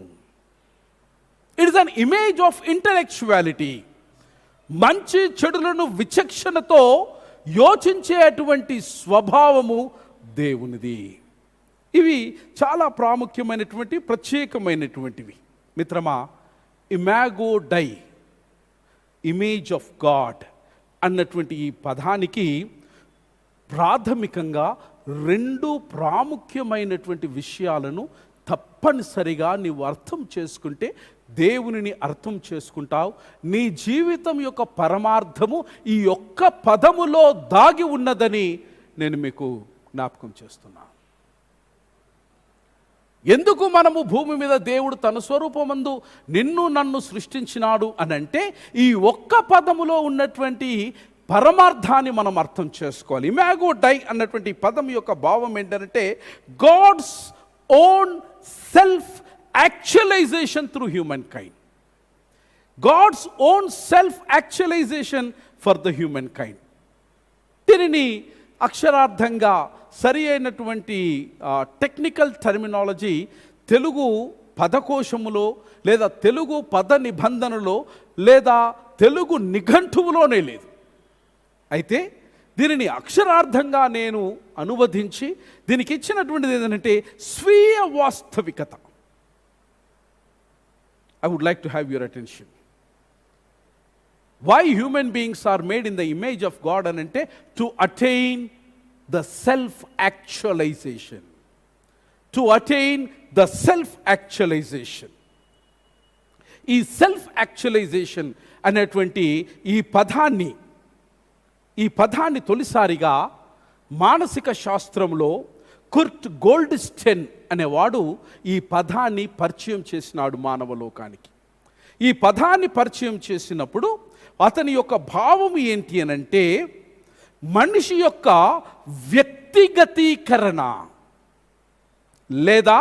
It is an image of intellectuality, మంచి చెడులను విచక్షణతో యోచించేటువంటి స్వభావము దేవునిది. ఇవి చాలా ప్రాముఖ్యమైనటువంటి ప్రత్యేకమైనటువంటివి. మిత్రమా, imago dei, image of God అన్నటువంటి ఈ పదానికి ప్రాథమికంగా 2 ప్రాముఖ్యమైనటువంటి విషయాలను తప్పనిసరిగా నీవు అర్థం చేసుకుంటే దేవునిని అర్థం చేసుకుంటావు. నీ జీవితం యొక్క పరమార్థము ఈ ఒక్క పదములో దాగి ఉన్నదని నేను మీకు జ్ఞాపకం చేస్తున్నాను. ఎందుకు మనము భూమి మీద దేవుడు తన స్వరూపమందు నిన్ను నన్ను సృష్టించినాడు అనంటే, ఈ ఒక్క పదములో ఉన్నటువంటి పరమార్థాన్ని మనం అర్థం చేసుకోవాలి. ఇమాగో డై అన్నటువంటి పదం యొక్క భావం ఏంటంటే, God's own self actualization through human kind. God's own self actualization for the human kind. దీనిని అక్షరార్థంగా సరి అయినటువంటి టెక్నికల్ టర్మినాలజీ తెలుగు పదకోశములో లేదా తెలుగు పద నిబంధనలో లేదా తెలుగు నిఘంటువులోనే లేదు. అయితే దీనిని అక్షరార్థంగా నేను అనువదించి దీనికి ఇచ్చినటువంటిది ఏంటంటే స్వీయ వాస్తవికత. I would like to have your attention. Why human beings are made in the image of God anante to attain the self-actualization. To attain the self-actualization. ఈ self-actualization అనేటువంటి ఈ పదాన్ని తొలిసారిగా మానసిక శాస్త్రంలో కుర్ట్ గోల్డ్స్టెన్ అనేవాడు ఈ పదాన్ని పరిచయం చేసినాడు మానవలోకానికి. ఈ పదాన్ని పరిచయం చేసినప్పుడు అతని యొక్క భావం ఏంటి అనంటే, మనిషి యొక్క వ్యక్తిగతీకరణ లేదా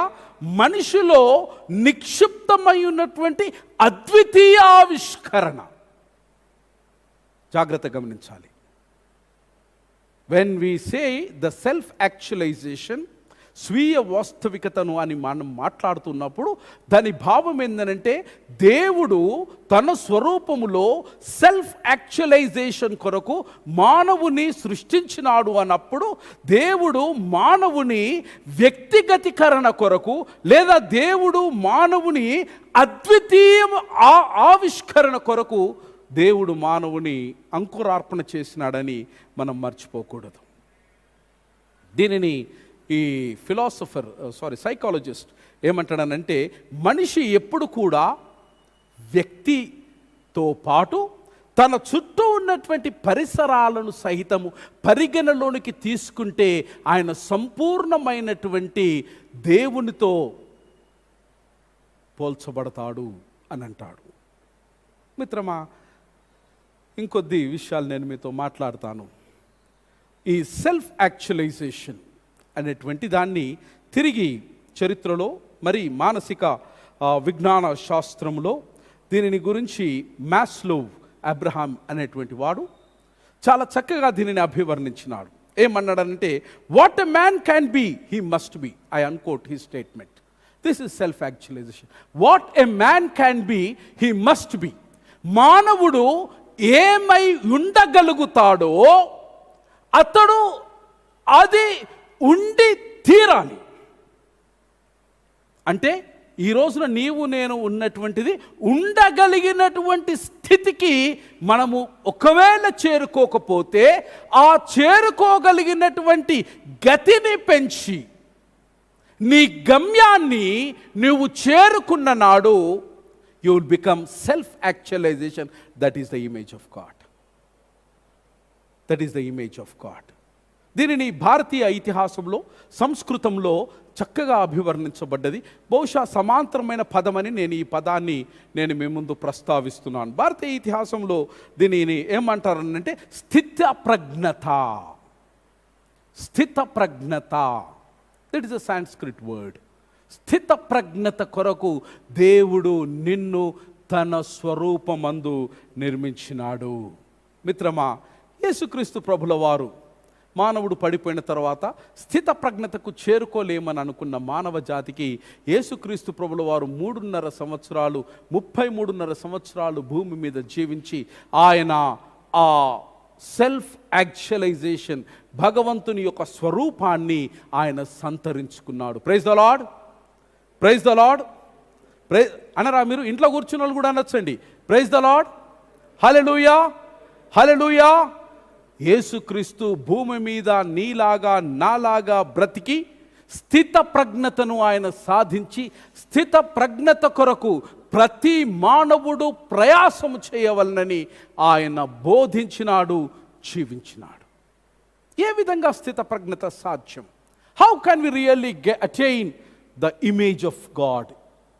మనిషిలో నిక్షిప్తమై ఉన్నటువంటి అద్వితీయ ఆవిష్కరణ. జాగ్రత్త గమనించాలి. When we say the self actualization, స్వీయ వాస్తవికతను అని మనం మాట్లాడుతున్నప్పుడు దాని భావం ఏంటంటే, దేవుడు తన స్వరూపములో సెల్ఫ్ యాక్చువలైజేషన్ కొరకు మానవుని సృష్టించినాడు అన్నప్పుడు, దేవుడు మానవుని వ్యక్తిగతీకరణ కొరకు, లేదా దేవుడు మానవుని అద్వితీయ ఆవిష్కరణ కొరకు దేవుడు మానవుని అంకురార్పణ చేసినాడని మనం మర్చిపోకూడదు. దీనిని ఈ సైకాలజిస్ట్ ఏమంటాడనంటే, మనిషి ఎప్పుడు కూడా వ్యక్తితో పాటు తన చుట్టూ ఉన్నటువంటి పరిసరాలను సహితము పరిగణలోనికి తీసుకుంటే ఆయన సంపూర్ణమైనటువంటి దేవునితో పోల్చబడతాడు అని అంటాడు. మిత్రమా, ఇంకొద్ది విషయాలు నేను మీతో మాట్లాడతాను. ఈ సెల్ఫ్ యాక్చువలైజేషన్ అనేటువంటి దాన్ని తిరిగి చరిత్రలో మరి మానసిక విజ్ఞాన శాస్త్రంలో దీనిని గురించి మాస్లోవ్ అబ్రహాం అనేటువంటి వాడు చాలా చక్కగా దీనిని అభివర్ణించినాడు. ఏమన్నాడంటే, what a man can be he must be. I unquote he statement. This is self actualisation. What a man can be he must be. మానవుడు ఏమై ఉండగలుగుతాడో అతడు అది ఉండి తీరాలి. అంటే ఈ రోజున నీవు నేను ఉన్నటువంటిది ఉండగలిగినటువంటి స్థితికి మనము ఒకవేళ చేరుకోకపోతే, ఆ చేరుకోగలిగినటువంటి గతిని పెంచి నీ గమ్యాన్ని నువ్వు చేరుకున్న నాడు you will become self-actualization. That is the image of God. That is the image of God. దీనిని భారతీయ ఇతిహాసంలో సంస్కృతంలో చక్కగా అభివర్ణించబడ్డది. బహుశా సమాంతరమైన పదమని నేను ఈ పదాన్ని నేను మీ ముందు ప్రస్తావిస్తున్నాను. భారతీయ ఇతిహాసంలో దీనిని ఏమంటారనంటే స్థితప్రజ్ఞత. స్థితప్రజ్ఞత, that is a Sanskrit word. స్థితప్రజ్ఞత కొరకు దేవుడు నిన్ను తన స్వరూపమందు నిర్మించినాడు. మిత్రమా, యేసుక్రీస్తు ప్రభుల వారు మానవుడు పడిపోయిన తర్వాత స్థితప్రజ్ఞతకు చేరుకోలేమని అనుకున్న మానవ జాతికి యేసుక్రీస్తు ప్రభుల వారు 3.5 సంవత్సరాలు 33.5 సంవత్సరాలు భూమి మీద జీవించి ఆయన ఆ సెల్ఫ్ యాక్చువలైజేషన్, భగవంతుని యొక్క స్వరూపాన్ని ఆయన సంతరించుకున్నాడు. Praise the Lord, praise the Lord. అనరా మీరు? ఇంట్లో కూర్చున్న వాళ్ళు కూడా అనొచ్చండి, praise the Lord, hallelujah, hallelujah. యేసుక్రీస్తు భూమి మీద నీలాగా నాలాగా బ్రతికి స్థిత ప్రజ్ఞతను ఆయన సాధించి, స్థిత ప్రజ్ఞత కొరకు ప్రతి మానవుడు ప్రయాసము చేయవలనని ఆయన బోధించినాడు, జీవించినాడు. ఏ విధంగా స్థిత ప్రజ్ఞత సాధ్యం? How can we really attain the image of God,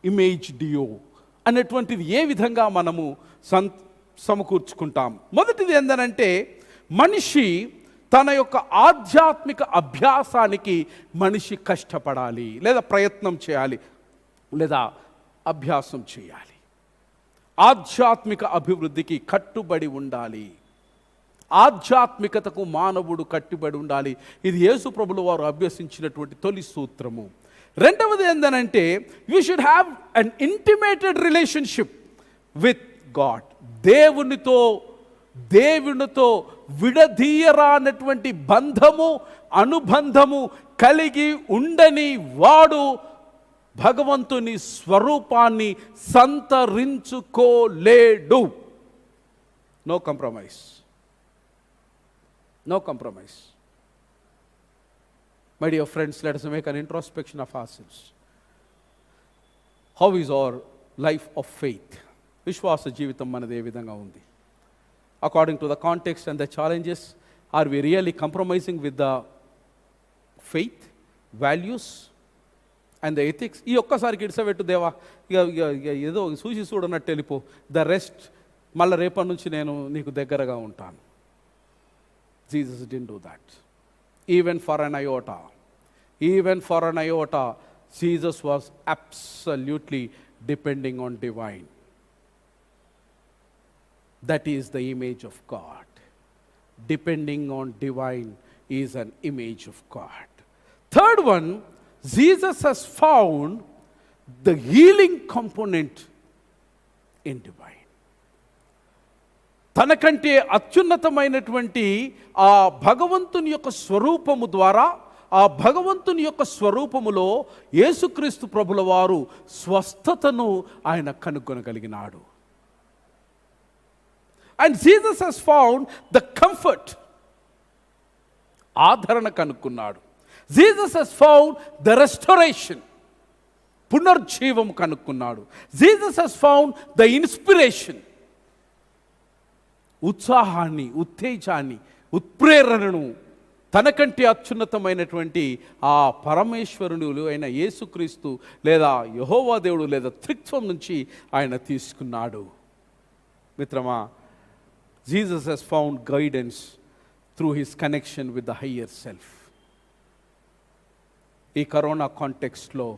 image డియో అనేటువంటిది ఏ విధంగా మనము సమకూర్చుకుంటాం? మొదటిది ఏంటంటే, మనిషి తన యొక్క ఆధ్యాత్మిక అభ్యాసానికి మనిషి కష్టపడాలి, లేదా ప్రయత్నం చేయాలి, లేదా అభ్యాసం చేయాలి. ఆధ్యాత్మిక అభివృద్ధికి కట్టుబడి ఉండాలి. ఆధ్యాత్మికతకు మానవుడు కట్టుబడి ఉండాలి. ఇది యేసు ప్రభుల వారు అభ్యసించినటువంటి తొలి సూత్రము. రెండవది ఏంటంటే, you should have an intimated relationship with God. దేవునితో విడదీయరానటువంటి బంధము, అనుబంధము కలిగి ఉండని వాడు భగవంతుని స్వరూపాన్ని సంతరించుకోలేడు. No compromise, no compromise. My dear friends, let us make an introspection of ourselves. How is our life of faith? విశ్వాస జీవితం మనది ఏ విధంగా ఉంది? According to the context and the challenges, are we really compromising with the faith, values and the ethics? ఈ ఒక్కసారికి ఇడిసబెట్టు దేవా, ఇక ఏదో చూసి చూడనట్టు వెళ్ళిపో, ద రెస్ట్ మళ్ళీ రేపటి నుంచి నేను నీకు దగ్గరగా ఉంటాను. Jesus didn't do that. Even for an iota, Jesus was absolutely depending on divine. That is the image of God. Depending on divine is an image of God. Third one, Jesus has found the healing component in divine. తనకంటే అత్యున్నతమైనటువంటి ఆ భగవంతుని యొక్క స్వరూపము ద్వారా, ఆ భగవంతుని యొక్క స్వరూపములో యేసుక్రీస్తు ప్రభుల వారు స్వస్థతను ఆయన కనుగొనగలిగినాడు. And Jesus has found the comfort. ఆదరణ కనుక్కున్నాడు. Jesus has found the restoration. పునర్జీవం కనుక్కున్నాడు. Jesus has found the inspiration. ఉత్సాహాన్ని, ఉత్తేజాన్ని, ఉత్ప్రేరణను తనకంటే అత్యున్నతమైనటువంటి ఆ పరమేశ్వరుడు అయిన యేసుక్రీస్తు లేదా యెహోవా దేవుడు లేదా త్రిత్వం నుంచి ఆయన తీసుకున్నాడు. మిత్రమా, Jesus has found guidance through his connection with the higher self. ఈ corona కాంటెక్స్ట్లో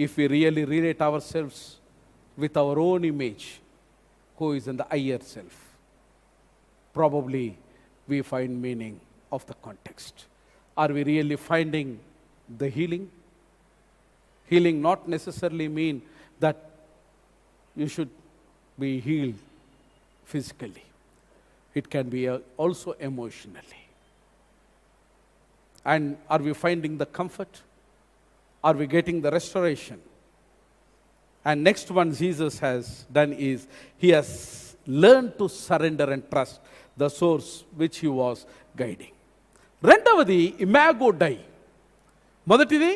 if we really relate ourselves with our own image, who is in the higher self, probably we find meaning of the context. Are we really finding the healing? Healing not necessarily mean that you should be healed physically. It can be also emotionally. And are we finding the comfort? Are we getting the restoration? And next one Jesus has done is he has learned to surrender and trust the source which he was guiding. రెండవది imago dei. మొదటిది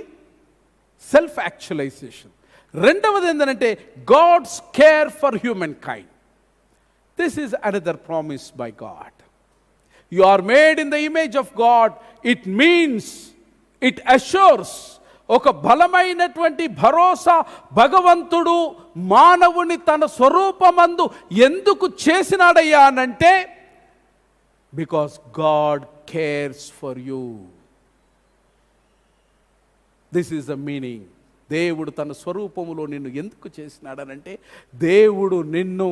self actualization. రెండవది ఏంటంటే God's care for human kind. This is another promise by God. You are made in the image of God. It means, it assures ఒక బలమైనటువంటి భరోసా. భగవంతుడు మానవుని తన స్వరూపమందు ఎందుకు చేసినాడయ్యా అనంటే because God cares for you. This is the meaning. దేవుడు తన స్వరూపములో నిన్ను ఎందుకు చేసినాడనంటే దేవుడు నిన్ను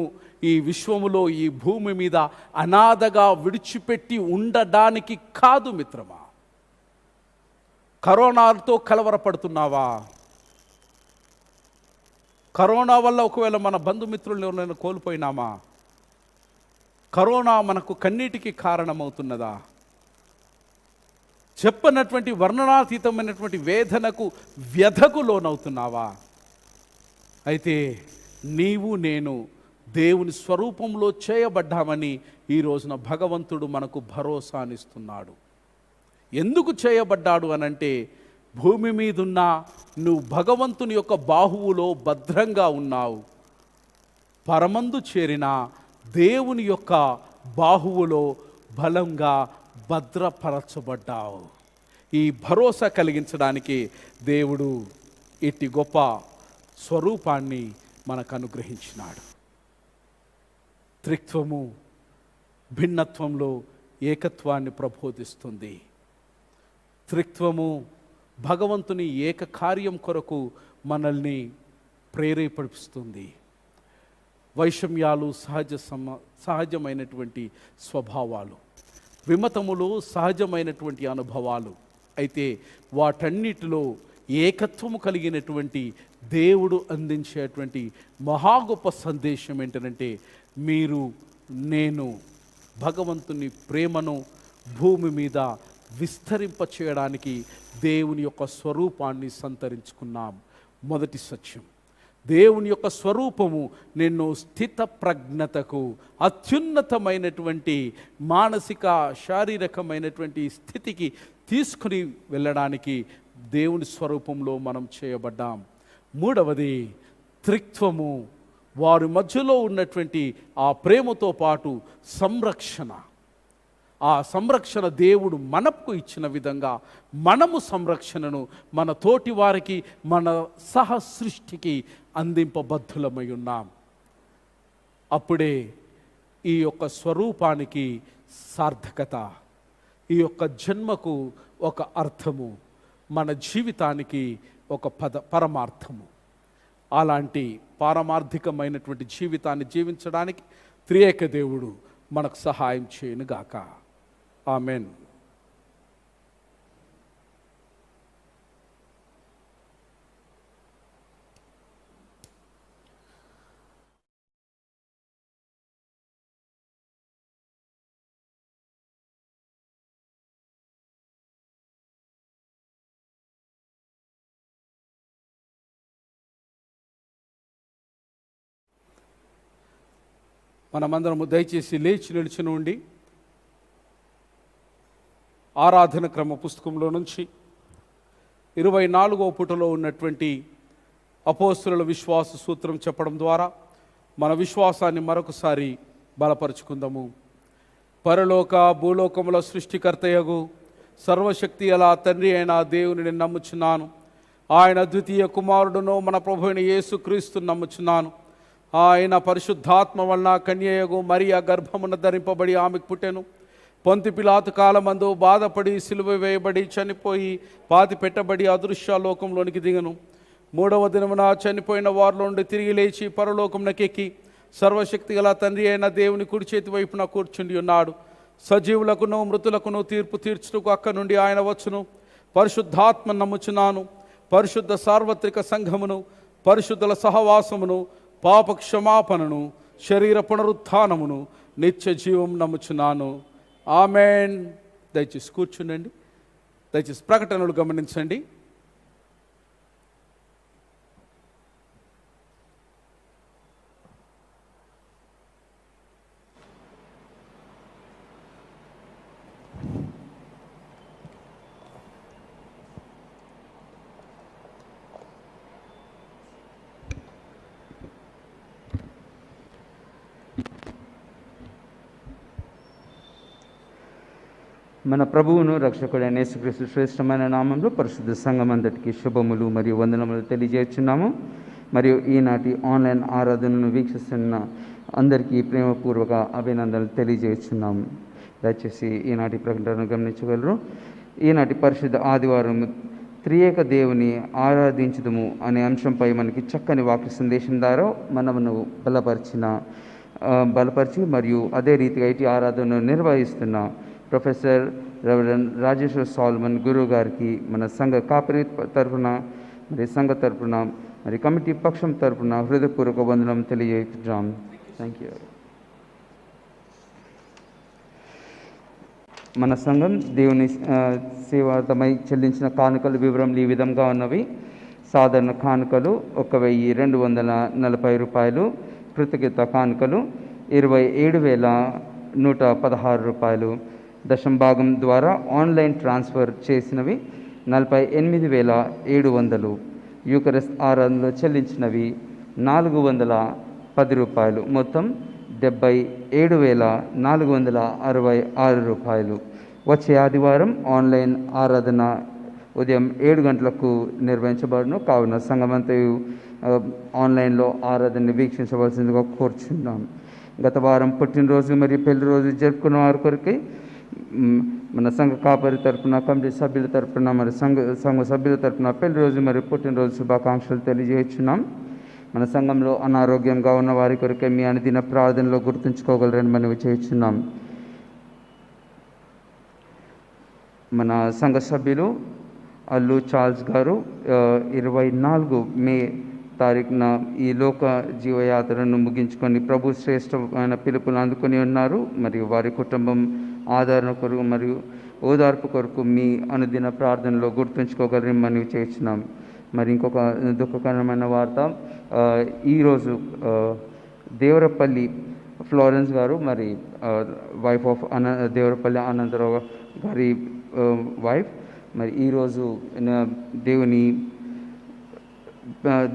ఈ విశ్వములో, ఈ భూమి మీద అనాథగా విడిచిపెట్టి ఉండడానికి కాదు మిత్రమా. కరోనాతో కలవరపడుతున్నావా? కరోనా వల్ల ఒకవేళ మన బంధుమిత్రులను ఎవరైనా కోల్పోయినామా? కరోనా మనకు కన్నీటికి కారణమవుతున్నదా? చెప్పనటువంటి వర్ణనాతీతమైనటువంటి వేదనకు, వ్యధకు లోనవుతున్నావా? అయితే నీవు నేను దేవుని స్వరూపంలో చేయబడ్డామని ఈ రోజున భగవంతుడు మనకు భరోసానిస్తున్నాడు. ఎందుకు చేయబడ్డాడు అనంటే భూమి మీదున్న నువ్వు భగవంతుని యొక్క బాహువులో భద్రంగా ఉన్నావు. పరమందు చేరిన దేవుని యొక్క బాహువులో బలంగా భద్రపరచబడ్డావు. ఈ భరోసా కలిగించడానికి దేవుడు ఇట్టి గొప్ప స్వరూపాన్ని మనకు అనుగ్రహించినాడు. త్రిత్వము భిన్నత్వంలో ఏకత్వాన్ని ప్రబోధిస్తుంది. త్రిత్వము భగవంతుని ఏక కార్యం కొరకు మనల్ని ప్రేరేపిస్తుంది. వైషమ్యాలు సహజమైనటువంటి స్వభావాలు, విమతములు సహజమైనటువంటి అనుభవాలు. అయితే వాటన్నిటిలో ఏకత్వము కలిగినటువంటి దేవుడు అందించేటువంటి మహా గొప్ప సందేశం ఏంటంటే మీరు, నేను భగవంతుని ప్రేమను భూమి మీద విస్తరింప చేయడానికి దేవుని యొక్క స్వరూపాన్ని సంతరించుకున్నాం. మొదటి సత్యం, దేవుని యొక్క స్వరూపము నిన్ను స్థిత ప్రజ్ఞతకు, అత్యున్నతమైనటువంటి మానసిక శారీరకమైనటువంటి స్థితికి తీసుకుని వెళ్ళడానికి దేవుని స్వరూపంలో మనం చేయబడ్డాం. మూడవది త్రిత్వము, వారి మధ్యలో ఉన్నటువంటి ఆ ప్రేమతో పాటు సంరక్షణ. ఆ సంరక్షణ దేవుడు మనకు ఇచ్చిన విధంగా మనము సంరక్షణను మన తోటి వారికి, మన సహ సృష్టికి అందింపబద్ధులమై ఉన్నాం. అప్పుడే ఈ యొక్క స్వరూపానికి సార్థకత, ఈ యొక్క జన్మకు ఒక అర్థము. మన జీవితానికి ఒక పరమార్థము. అలాంటి పారమార్థికమైనటువంటి జీవితాన్ని జీవించడానికి త్రియేక దేవుడు మనకు సహాయం చేయనుగాక. ఆమెన్. మనమందరము దయచేసి లేచి నిలిచి ఉండి ఆరాధన క్రమ పుస్తకంలో నుంచి 24వ పుటలో ఉన్నటువంటి అపోస్తలుల విశ్వాస సూత్రం చెప్పడం ద్వారా మన విశ్వాసాన్ని మరొకసారి బలపరుచుకుందాము. పరలోక భూలోకముల సృష్టికర్తయగు సర్వశక్తి అలా తండ్రి అయిన దేవుని నమ్ముచున్నాను. ఆయన ద్వితీయ కుమారుడును మన ప్రభు అయిన యేసుక్రీస్తును నమ్ముచున్నాను. ఆయన పరిశుద్ధాత్మ వలన కన్యయగు మరియ గర్భమున ధరింపబడి ఆమెకు పుట్టెను. పొంతి పిలాతు కాలమందు బాధపడి సిలువ వేయబడి చనిపోయి పాతి పెట్టబడి అదృశ్య లోకంలోనికి దిగను. 3వ దినమున చనిపోయిన వారిలో నుండి తిరిగి లేచి పరలోకమునకెక్కి సర్వశక్తి గల తండ్రి అయిన దేవుని కుడి చేతి వైపున కూర్చుండి ఉన్నాడు. సజీవులకును మృతులకును తీర్పు తీర్చుటకు అక్క నుండి ఆయన వచ్చును. పరిశుద్ధాత్మ నమ్ముచున్నాను. పరిశుద్ధ సార్వత్రిక సంఘమును, పరిశుద్ధుల సహవాసమును, పాప క్షమాపణను, శరీర పునరుత్థానమును, నిత్య జీవం నమ్ముచున్నాను. ఆమెన్. దయచేసి కూర్చుండండి. దయచేసి ప్రకటనలు గమనించండి. మన ప్రభువును రక్షకుడైన యేసుక్రీస్తు శ్రేష్టమైన నామంలో పరిశుద్ధ సంఘం అంతటికి శుభములు మరియు వందనములు తెలియజేస్తున్నాము. మరియు ఈనాటి ఆన్లైన్ ఆరాధనను వీక్షిస్తున్న అందరికీ ప్రేమపూర్వక అభినందనలు తెలియజేస్తున్నాము. దయచేసి ఈనాటి ప్రకటనను గమనించగలరు. ఈనాటి పరిశుద్ధ ఆదివారం త్రియేక దేవుని ఆరాధించుదము అనే అంశంపై మనకి చక్కని వాక్య సందేశం ద్వారా మనమును బలపరిచి మరియు అదే రీతిగా ఇటు ఆరాధనను నిర్వహిస్తున్న ప్రొఫెసర్ రెవరెండ్ రాజేశ్వర్ సాల్మన్ గురువు గారికి మన సంఘ కాపరి తరఫున మరి సంఘ తరఫున మరి కమిటీ పక్షం తరఫున హృదయపూర్వక వందనం తెలియజేస్తున్నాం. Thank you. మన సంఘం దేవుని సేవార్థమై చెల్లించిన కానుకల వివరములు ఈ విధంగా ఉన్నవి. సాధారణ కానుకలు 1240 రూపాయలు. కృతజ్ఞత కానుకలు 27,116 రూపాయలు. దశంభాగం ద్వారా ఆన్లైన్ ట్రాన్స్ఫర్ చేసినవి 48,700. యూకరిస్ట్ ఆరాధనలో చెల్లించినవి 410 రూపాయలు. మొత్తం 77,466 రూపాయలు. వచ్చే ఆదివారం ఆన్లైన్ ఆరాధన ఉదయం 7 గంటలకు నిర్వహించబడును. కావున సంఘమంతయు ఆన్లైన్లో ఆరాధనని వీక్షించవలసిందిగా కోరుచున్నాం. గత వారం పుట్టినరోజు మరియు పెళ్లి రోజు జరుపుకున్న వారి కొరకై మన సంఘ కాపరి తరఫున, కమిటీ సభ్యుల తరఫున, మరి సంఘ సభ్యుల తరఫున పెళ్లి రోజు మరియు పుట్టినరోజు శుభాకాంక్షలు తెలియజేస్తున్నాం. మన సంఘంలో అనారోగ్యంగా ఉన్న వారి కొరకే మీ అనుదిన ప్రార్థనలో గుర్తుంచుకోగలరని మనవి చేస్తున్నాం. మన సంఘ సభ్యులు అల్లు చార్ల్స్ గారు 24 మే తారీఖున ఈ లోక జీవయాత్రను ముగించుకొని ప్రభు శ్రేష్టమైన పిలుపును అందుకొని ఉన్నారు. మరియు వారి కుటుంబం ఆదరణ కొరకు మరియు ఓదార్పు కొరకు మీ అనుదిన ప్రార్థనలో గుర్తుంచుకోగలని మనవి చేస్తున్నాం. మరి ఇంకొక దుఃఖకరమైన వార్త, ఈరోజు దేవరపల్లి ఫ్లోరెన్స్ గారు, మరి వైఫ్ ఆఫ్ దేవరపల్లి ఆనందరావు గారి వైఫ్, మరి ఈరోజు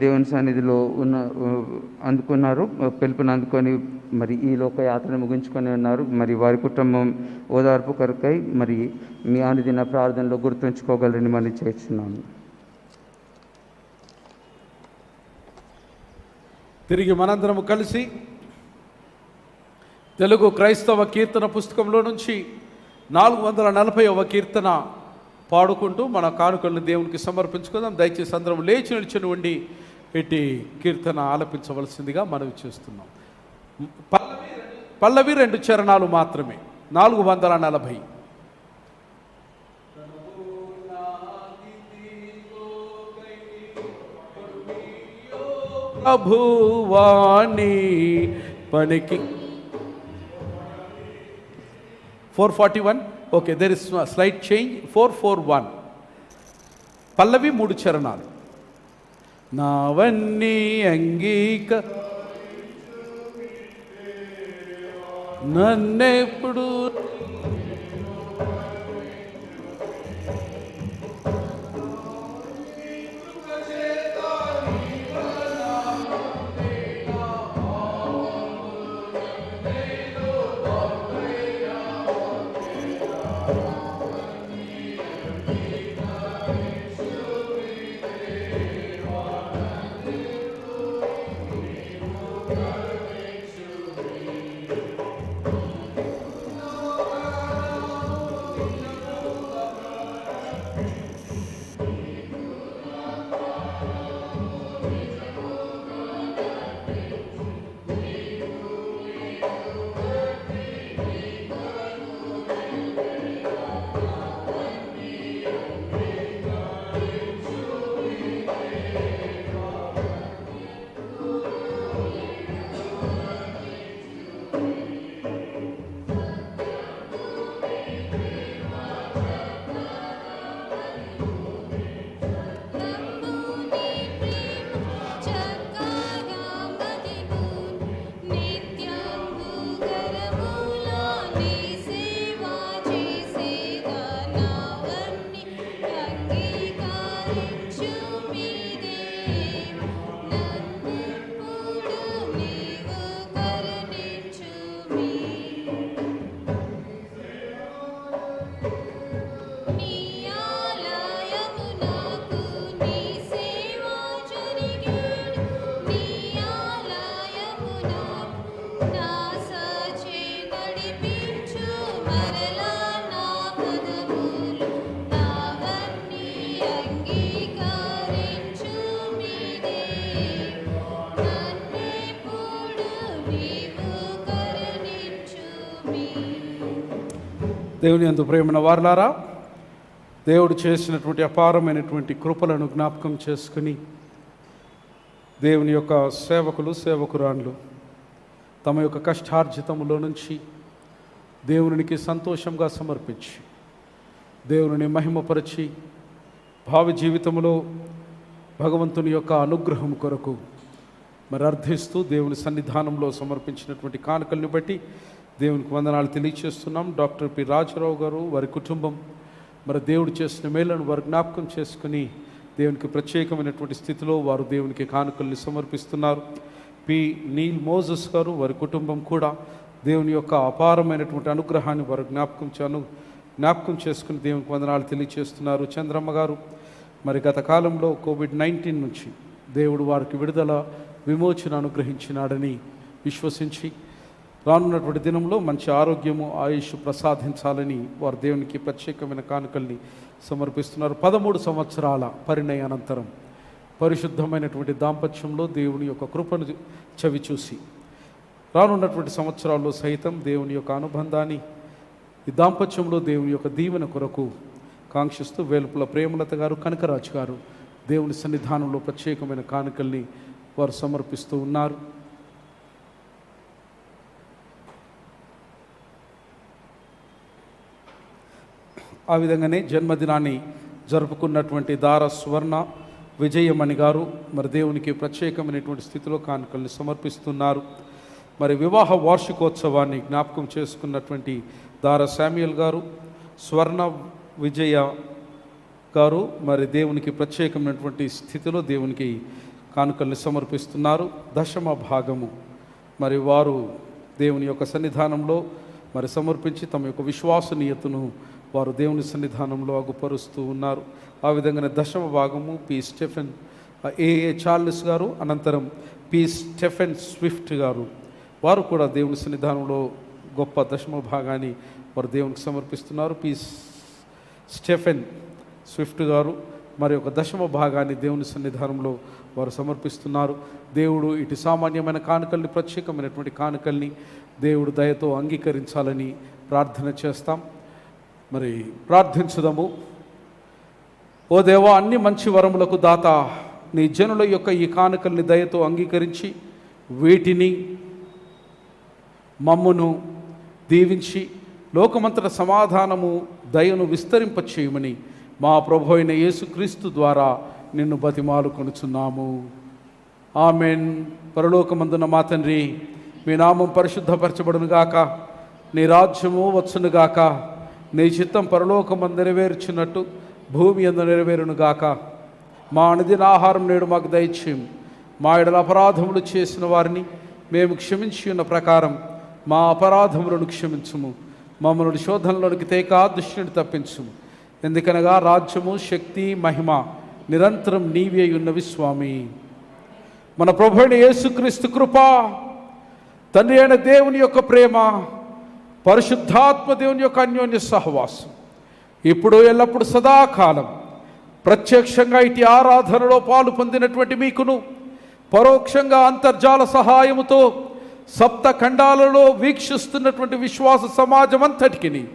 దేవుని సన్నిధిలో అందుకున్నారు, పిలుపుని అందుకొని మరి ఈ లోక యాత్రను ముగించుకొని ఉన్నారు. మరి వారి కుటుంబం ఓదార్పు కొరకై మరి మీ అనుదిన ప్రార్థనలో గుర్తుంచుకోగలని మనం చేస్తున్నాము. తిరిగి మనందరము కలిసి తెలుగు క్రైస్తవ కీర్తన పుస్తకంలో నుంచి 440వ కీర్తన పాడుకుంటూ మన కానుకలను దేవునికి సమర్పించుకుందాం. దయచేసి అందరం లేచి నిలిచి ఉండి ఇట్టి కీర్తన ఆలపించవలసిందిగా మనవి చేస్తున్నాం. పల్లవి 2 చరణాలు మాత్రమే, 440. ప్రభువాని పనికి 441. Okay, there is slight change. 441 పల్లవి 3 చరణాలు. నావన్నీ నన్నెప్పుడు దేవుని యందు ప్రేమైన వారలారా, దేవుడు చేసినటువంటి అపారమైనటువంటి కృపలను జ్ఞాపకం చేసుకుని దేవుని యొక్క సేవకులు సేవకురాండ్లు తమ యొక్క కష్టార్జితములో నుంచి దేవునికి సంతోషంగా సమర్పించి దేవుని మహిమపరిచి భావి జీవితంలో భగవంతుని యొక్క అనుగ్రహం కొరకు మరి అర్థిస్తూ దేవుని సన్నిధానంలో సమర్పించినటువంటి కానుకల్ని బట్టి దేవునికి వందనాలు తెలియచేస్తున్నాం. డాక్టర్ పి రాజారావు గారు, వారి కుటుంబం మరి దేవుడు చేసిన మేలను వారు జ్ఞాపకం చేసుకుని దేవునికి ప్రత్యేకమైనటువంటి స్థితిలో వారు దేవునికి కానుకల్ని సమర్పిస్తున్నారు. పి నీల్ మోజస్ గారు, వారి కుటుంబం కూడా దేవుని యొక్క అపారమైనటువంటి అనుగ్రహాన్ని వారు జ్ఞాపకం చేసుకుని దేవునికి వందనాలు తెలియచేస్తున్నారు. చంద్రమ్మ గారు మరి గత కాలంలో COVID-19 నుంచి దేవుడు వారికి విడుదల విమోచన అనుగ్రహించినాడని విశ్వసించి రానున్నటువంటి దినంలో మంచి ఆరోగ్యము ఆయుష్ ప్రసాదించాలని వారు దేవునికి ప్రత్యేకమైన కానుకల్ని సమర్పిస్తున్నారు. 13 సంవత్సరాల పరిణయానంతరం పరిశుద్ధమైనటువంటి దాంపత్యంలో దేవుని యొక్క కృపను చవిచూసి రానున్నటువంటి సంవత్సరాల్లో సైతం దేవుని యొక్క అనుబంధాన్ని ఈ దాంపత్యంలో దేవుని యొక్క దీవెన కొరకు కాంక్షిస్తూ వేలుపుల ప్రేమలత గారు, కనకరాజు గారు దేవుని సన్నిధానంలో ప్రత్యేకమైన కానుకల్ని వారు సమర్పిస్తూ ఉన్నారు. ఆ విధంగానే జన్మదినాన్ని జరుపుకున్నటువంటి దార స్వర్ణ విజయమణి గారు మరి దేవునికి ప్రత్యేకమైనటువంటి స్థితిలో కానుకల్ని సమర్పిస్తున్నారు. మరి వివాహ వార్షికోత్సవాన్ని జ్ఞాపకం చేసుకున్నటువంటి దార శామ్యుయల్ గారు, స్వర్ణ విజయ గారు మరి దేవునికి ప్రత్యేకమైనటువంటి స్థితిలో దేవునికి కానుకల్ని సమర్పిస్తున్నారు. 10వ భాగము మరి వారు దేవుని యొక్క సన్నిధానంలో మరి సమర్పించి తమ యొక్క విశ్వసనీయతను వారు దేవుని సన్నిధానంలో అగుపరుస్తూ ఉన్నారు. ఆ విధంగానే 10వ భాగము పి స్టెఫెన్ ఏఏ చార్లెస్ గారు, అనంతరం పి స్టెఫెన్ స్విఫ్ట్ గారు వారు కూడా దేవుని సన్నిధానంలో గొప్ప 10వ భాగాన్ని వారు దేవునికి సమర్పిస్తున్నారు. పి స్టెఫెన్ స్విఫ్ట్ గారు మరి ఒక దశమ భాగాన్ని దేవుని సన్నిధానంలో వారు సమర్పిస్తున్నారు. దేవుడు ఇటు సామాన్యమైన కానుకల్ని, ప్రత్యేకమైనటువంటి కానుకల్ని దేవుడు దయతో అంగీకరించాలని ప్రార్థన చేస్తాం. మరి ప్రార్థించుదాము. ఓ దేవా, అన్ని మంచి వరములకు దాత నీ జనుల యొక్క ఈ కానుకల్ని దయతో అంగీకరించి వీటిని మమ్మును దీవించి లోకమంతట సమాధానము దయను విస్తరింపచేయమని మా ప్రభు అయిన యేసుక్రీస్తు ద్వారా నిన్ను బతిమాలుకొనుచున్నాము. ఆమెన్. పరలోకమందున మా తండ్రి, మీ నామం పరిశుద్ధపరచబడునుగాక, నీ రాజ్యము వచ్చునుగాక, నీ చిత్తం పరలోకమందు నెరవేర్చున్నట్టు భూమి యందు నెరవేరునుగాక. మా అనుదిన ఆహారం నేడు మాకు దయచేయం. మా ఎడల అపరాధములు చేసిన వారిని మేము క్షమించి ఉన్న ప్రకారం మా అపరాధములను క్షమించుము. మమ్మల్ని శోధనలోనికి తేక దుష్టుని తప్పించుము. ఎందుకనగా రాజ్యము, శక్తి, మహిమ నిరంతరం నీవే ఉన్నవి స్వామి. మన ప్రభు అయిన యేసుక్రీస్తు కృప, తండ్రి అయిన దేవుని యొక్క ప్రేమ, పరిశుద్ధాత్మ దేవుని యొక్క అన్యోన్య సహవాసం ఇప్పుడు ఎల్లప్పుడు సదాకాలం ప్రత్యక్షంగా ఇటు ఆరాధనలో పాలు పొందినటువంటి మీకును, పరోక్షంగా అంతర్జాల సహాయముతో సప్త ఖండాలలో వీక్షిస్తున్నటువంటి విశ్వాస సమాజం అంతటికి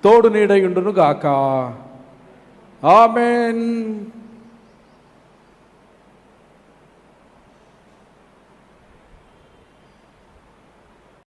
తోడు నీడయుండునుగాక. ఆమెన్.